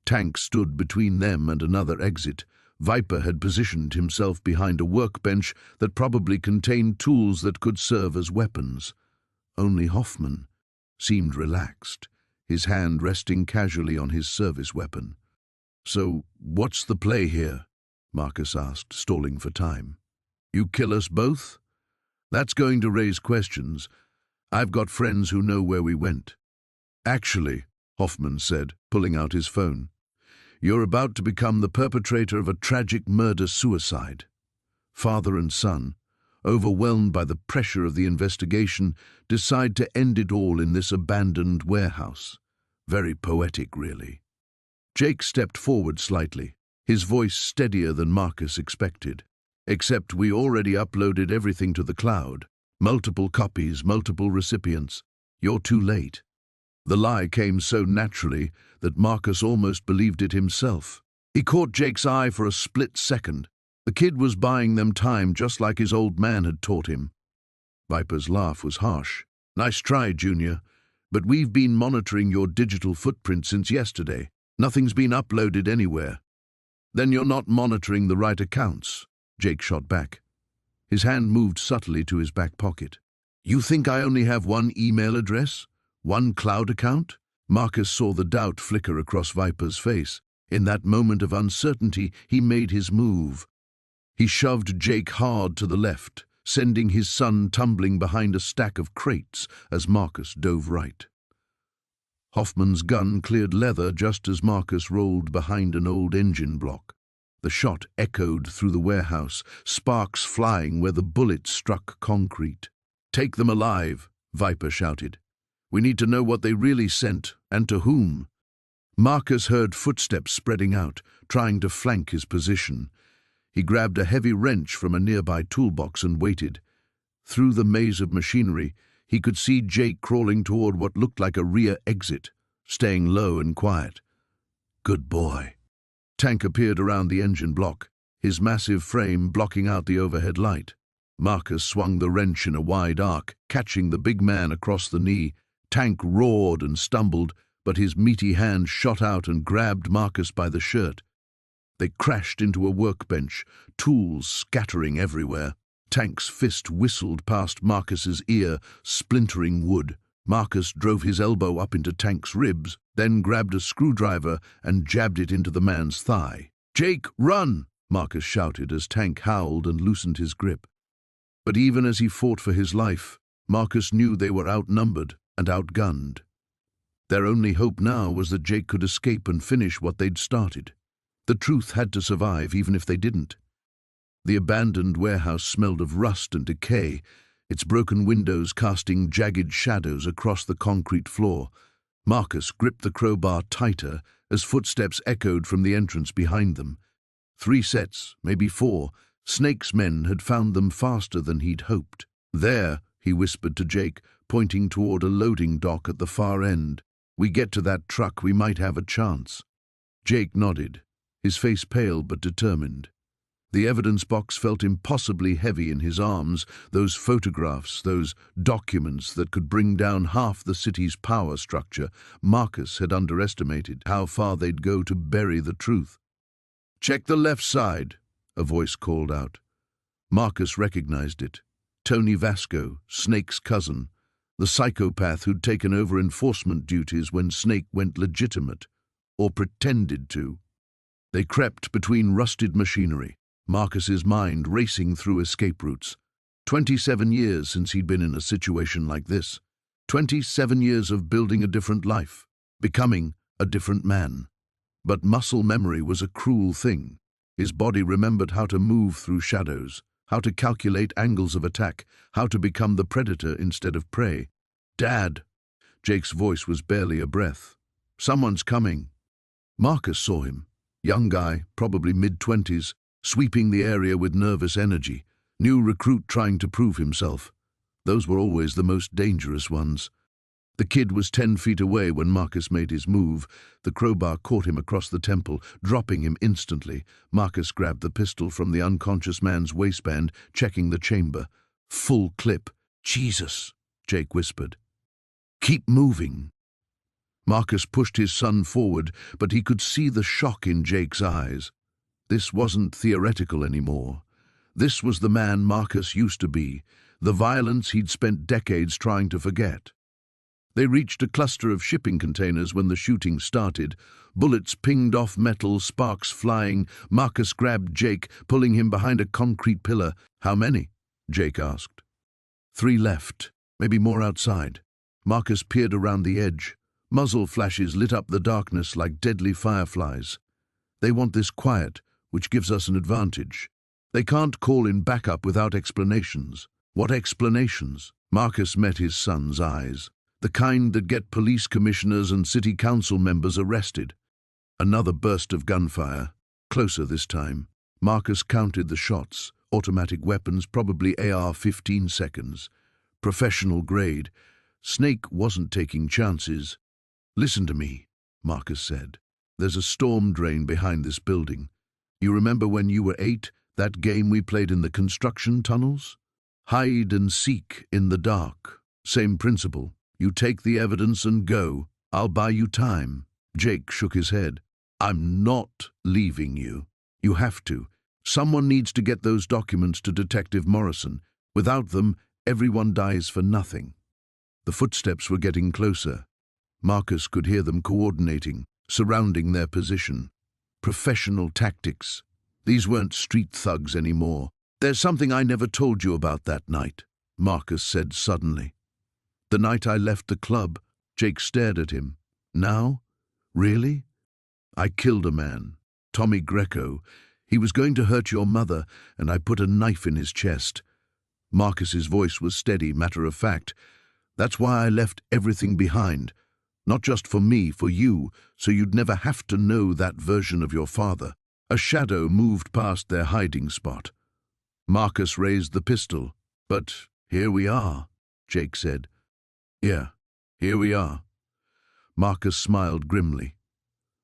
Tank stood between them and another exit. Viper had positioned himself behind a workbench that probably contained tools that could serve as weapons. Only Hoffman seemed relaxed, his hand resting casually on his service weapon. "So, what's the play here?" Marcus asked, stalling for time. "You kill us both? That's going to raise questions. I've got friends who know where we went." "Actually," Hoffman said, pulling out his phone, "you're about to become the perpetrator of a tragic murder-suicide." Father and son, overwhelmed by the pressure of the investigation, decide to end it all in this abandoned warehouse. Very poetic, really. Jake stepped forward slightly, his voice steadier than Marcus expected. "Except we already uploaded everything to the cloud. Multiple copies, multiple recipients. You're too late." The lie came so naturally that Marcus almost believed it himself. He caught Jake's eye for a split second. The kid was buying them time just like his old man had taught him. Viper's laugh was harsh. "Nice try, Junior, but we've been monitoring your digital footprint since yesterday. Nothing's been uploaded anywhere." "Then you're not monitoring the right accounts," Jake shot back. His hand moved subtly to his back pocket. "You think I only have one email address? One cloud account?" Marcus saw the doubt flicker across Viper's face. In that moment of uncertainty, he made his move. He shoved Jake hard to the left, sending his son tumbling behind a stack of crates as Marcus dove right. Hoffman's gun cleared leather just as Marcus rolled behind an old engine block. The shot echoed through the warehouse, sparks flying where the bullet struck concrete. "Take them alive," Viper shouted. "We need to know what they really sent, and to whom." Marcus heard footsteps spreading out, trying to flank his position. He grabbed a heavy wrench from a nearby toolbox and waited. Through the maze of machinery, he could see Jake crawling toward what looked like a rear exit, staying low and quiet. "Good boy." Tank appeared around the engine block, his massive frame blocking out the overhead light. Marcus swung the wrench in a wide arc, catching the big man across the knee. Tank roared and stumbled, but his meaty hand shot out and grabbed Marcus by the shirt. They crashed into a workbench, tools scattering everywhere. Tank's fist whistled past Marcus's ear, splintering wood. Marcus drove his elbow up into Tank's ribs, then grabbed a screwdriver and jabbed it into the man's thigh. "Jake, run!" Marcus shouted as Tank howled and loosened his grip. But even as he fought for his life, Marcus knew they were outnumbered and outgunned. Their only hope now was that Jake could escape and finish what they'd started. The truth had to survive even if they didn't. The abandoned warehouse smelled of rust and decay, its broken windows casting jagged shadows across the concrete floor. Marcus gripped the crowbar tighter as footsteps echoed from the entrance behind them. 3 sets, maybe 4. Snake's men had found them faster than he'd hoped. "There," he whispered to Jake, pointing toward a loading dock at the far end. "We get to that truck, we might have a chance." Jake nodded, his face pale but determined. The evidence box felt impossibly heavy in his arms, those photographs, those documents that could bring down half the city's power structure. Marcus had underestimated how far they'd go to bury the truth. "Check the left side," a voice called out. Marcus recognized it. Tony Vasco, Snake's cousin, the psychopath who'd taken over enforcement duties when Snake went legitimate, or pretended to. They crept between rusted machinery, Marcus's mind racing through escape routes. 27 years since he'd been in a situation like this. 27 years of building a different life, becoming a different man. But muscle memory was a cruel thing. His body remembered how to move through shadows, how to calculate angles of attack, how to become the predator instead of prey. "Dad!" Jake's voice was barely a breath. "Someone's coming." Marcus saw him. Young guy, probably mid-20s, sweeping the area with nervous energy. New recruit trying to prove himself. Those were always the most dangerous ones. The kid was 10 feet away when Marcus made his move. The crowbar caught him across the temple, dropping him instantly. Marcus grabbed the pistol from the unconscious man's waistband, checking the chamber. Full clip. "Jesus," Jake whispered. "Keep moving." Marcus pushed his son forward, but he could see the shock in Jake's eyes. This wasn't theoretical anymore. This was the man Marcus used to be, the violence he'd spent decades trying to forget. They reached a cluster of shipping containers when the shooting started. Bullets pinged off metal, sparks flying. Marcus grabbed Jake, pulling him behind a concrete pillar. "How many?" Jake asked. 3 left, maybe more outside. Marcus peered around the edge. Muzzle flashes lit up the darkness like deadly fireflies. "They want this quiet, which gives us an advantage. They can't call in backup without explanations." "What explanations?" Marcus met his son's eyes. "The kind that get police commissioners and city council members arrested." Another burst of gunfire, closer this time. Marcus counted the shots, automatic weapons, probably AR-15 seconds. Professional grade. Snake wasn't taking chances. "Listen to me," Marcus said. "There's a storm drain behind this building. You remember when you were 8, that game we played in the construction tunnels? Hide and seek in the dark. Same principle. You take the evidence and go. I'll buy you time." Jake shook his head. "I'm not leaving you. You have to. Someone needs to get those documents to Detective Morrison. Without them, everyone dies for nothing." The footsteps were getting closer. Marcus could hear them coordinating, surrounding their position. Professional tactics. These weren't street thugs anymore. "There's something I never told you about that night," Marcus said suddenly. "The night I left the club." Jake stared at him. "Now? Really? I killed a man, Tommy Greco. He was going to hurt your mother, and I put a knife in his chest." Marcus's voice was steady, matter of fact. "That's why I left everything behind. Not just for me, for you, so you'd never have to know that version of your father." A shadow moved past their hiding spot. Marcus raised the pistol. "But here we are," Jake said. "Yeah, here we are." Marcus smiled grimly.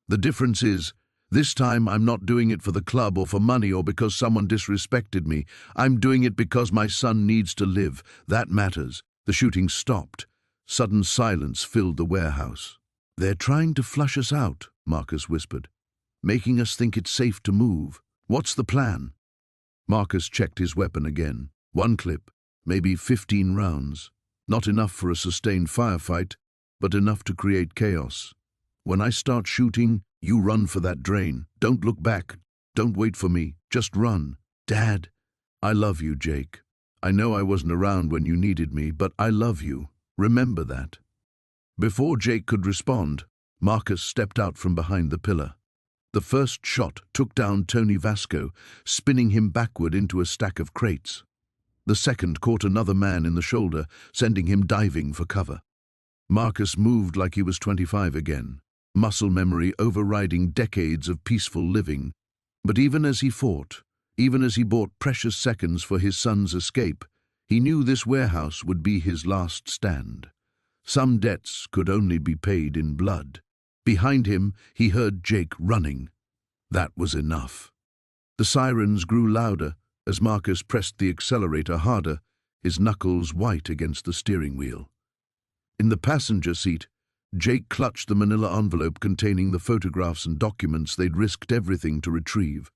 "The difference is, this time I'm not doing it for the club or for money or because someone disrespected me. I'm doing it because my son needs to live. That matters." The shooting stopped. Sudden silence filled the warehouse. "They're trying to flush us out," Marcus whispered, "making us think it's safe to move. What's the plan?" Marcus checked his weapon again. 1 clip, maybe 15 rounds. Not enough for a sustained firefight, but enough to create chaos. "When I start shooting, you run for that drain. Don't look back. Don't wait for me. Just run." "Dad." "I love you, Jake. I know I wasn't around when you needed me, but I love you. Remember that." Before Jake could respond, Marcus stepped out from behind the pillar. The first shot took down Tony Vasco, spinning him backward into a stack of crates. The second caught another man in the shoulder, sending him diving for cover. Marcus moved like he was 25 again, muscle memory overriding decades of peaceful living. But even as he fought, even as he bought precious seconds for his son's escape, he knew this warehouse would be his last stand. Some debts could only be paid in blood. Behind him, he heard Jake running. That was enough. The sirens grew louder as Marcus pressed the accelerator harder, his knuckles white against the steering wheel. In the passenger seat, Jake clutched the manila envelope containing the photographs and documents they'd risked everything to retrieve.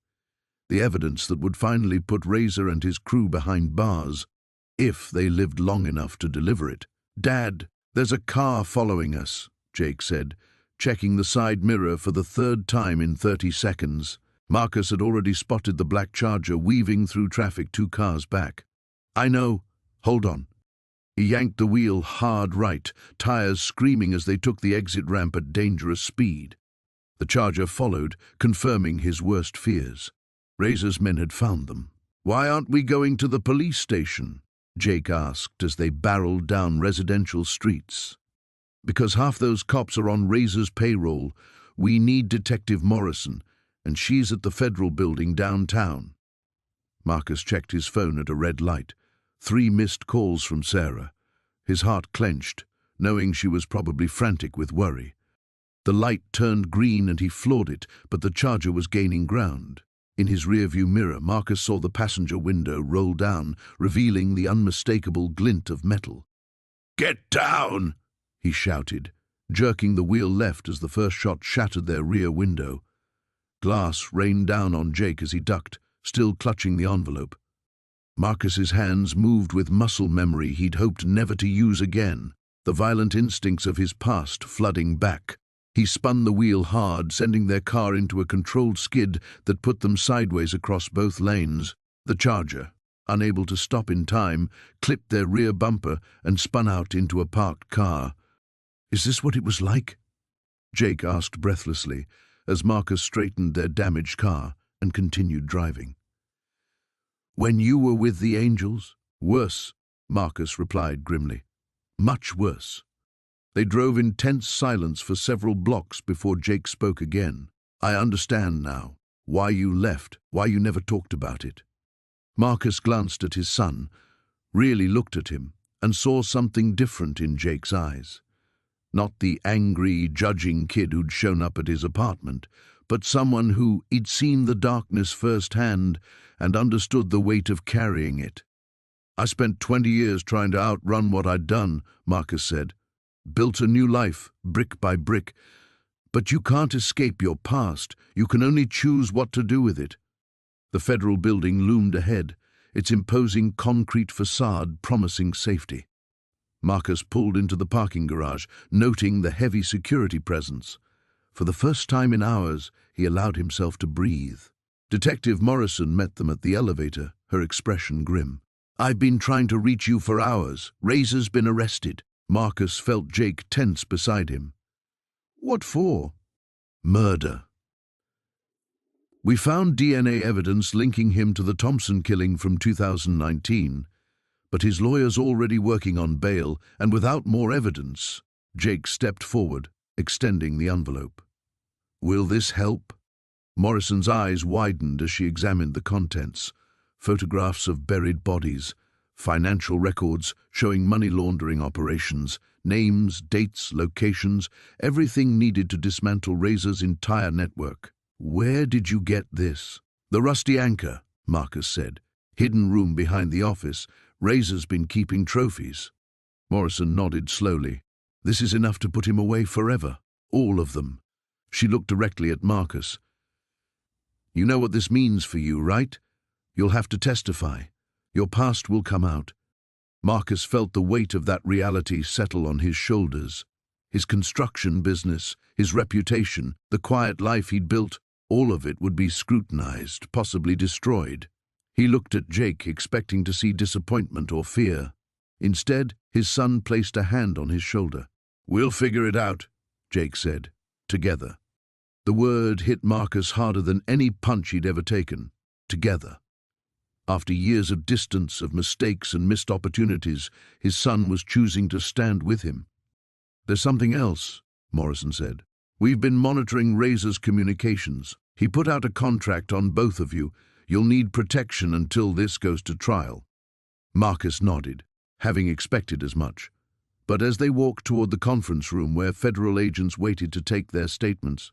The evidence that would finally put Razor and his crew behind bars, if they lived long enough to deliver it. "Dad, there's a car following us," Jake said, checking the side mirror for the 3rd time in 30 seconds. Marcus had already spotted the black Charger weaving through traffic 2 cars back. "I know. Hold on." He yanked the wheel hard right, tires screaming as they took the exit ramp at dangerous speed. The Charger followed, confirming his worst fears. Razor's men had found them. "Why aren't we going to the police station?" Jake asked as they barreled down residential streets. "Because half those cops are on Razor's payroll. We need Detective Morrison, and she's at the Federal Building downtown." Marcus checked his phone at a red light. 3 missed calls from Sarah. His heart clenched, knowing she was probably frantic with worry. The light turned green and he floored it, but the charger was gaining ground. In his rearview mirror, Marcus saw the passenger window roll down, revealing the unmistakable glint of metal. "Get down!" he shouted, jerking the wheel left as the first shot shattered their rear window. Glass rained down on Jake as he ducked, still clutching the envelope. Marcus's hands moved with muscle memory he'd hoped never to use again, the violent instincts of his past flooding back. He spun the wheel hard, sending their car into a controlled skid that put them sideways across both lanes. The Charger, unable to stop in time, clipped their rear bumper and spun out into a parked car. "Is this what it was like?" Jake asked breathlessly, as Marcus straightened their damaged car and continued driving. "When you were with the Angels?" "Worse," Marcus replied grimly. "Much worse." They drove in tense silence for several blocks before Jake spoke again. "I understand now. Why you left, why you never talked about it." Marcus glanced at his son, really looked at him, and saw something different in Jake's eyes. Not the angry, judging kid who'd shown up at his apartment, but someone who he'd seen the darkness firsthand and understood the weight of carrying it. "I spent 20 years trying to outrun what I'd done," Marcus said. "Built a new life, brick by brick. But you can't escape your past. You can only choose what to do with it." The federal building loomed ahead, its imposing concrete facade promising safety. Marcus pulled into the parking garage, noting the heavy security presence. For the first time in hours, he allowed himself to breathe. Detective Morrison met them at the elevator, her expression grim. "I've been trying to reach you for hours. Razor's been arrested." Marcus felt Jake tense beside him. "What for?" "Murder. We found DNA evidence linking him to the Thompson killing from 2019, but his lawyer's already working on bail, and without more evidence." Jake stepped forward, extending the envelope. "Will this help?" Morrison's eyes widened as she examined the contents. Photographs of buried bodies, financial records showing money laundering operations, names, dates, locations, everything needed to dismantle Razor's entire network. "Where did you get this?" "The Rusty Anchor," Marcus said. "Hidden room behind the office. Razor's been keeping trophies." Morrison nodded slowly. "This is enough to put him away forever. All of them." She looked directly at Marcus. "You know what this means for you, right? You'll have to testify. Your past will come out." Marcus felt the weight of that reality settle on his shoulders. His construction business, his reputation, the quiet life he'd built, all of it would be scrutinized, possibly destroyed. He looked at Jake, expecting to see disappointment or fear. Instead, his son placed a hand on his shoulder. "We'll figure it out," Jake said. "Together." The word hit Marcus harder than any punch he'd ever taken. Together. After years of distance, of mistakes and missed opportunities, his son was choosing to stand with him. "There's something else," Morrison said. "We've been monitoring Razor's communications. He put out a contract on both of you. You'll need protection until this goes to trial." Marcus nodded, having expected as much. But as they walked toward the conference room where federal agents waited to take their statements,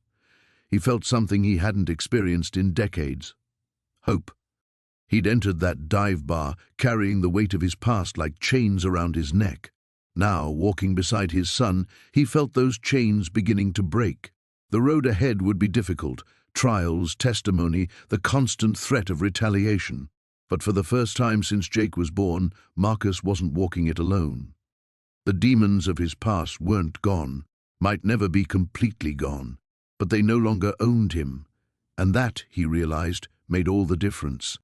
he felt something he hadn't experienced in decades. Hope. He'd entered that dive bar, carrying the weight of his past like chains around his neck. Now, walking beside his son, he felt those chains beginning to break. The road ahead would be difficult. Trials, testimony, the constant threat of retaliation. But for the first time since Jake was born, Marcus wasn't walking it alone. The demons of his past weren't gone, might never be completely gone, but they no longer owned him. And that, he realized, made all the difference.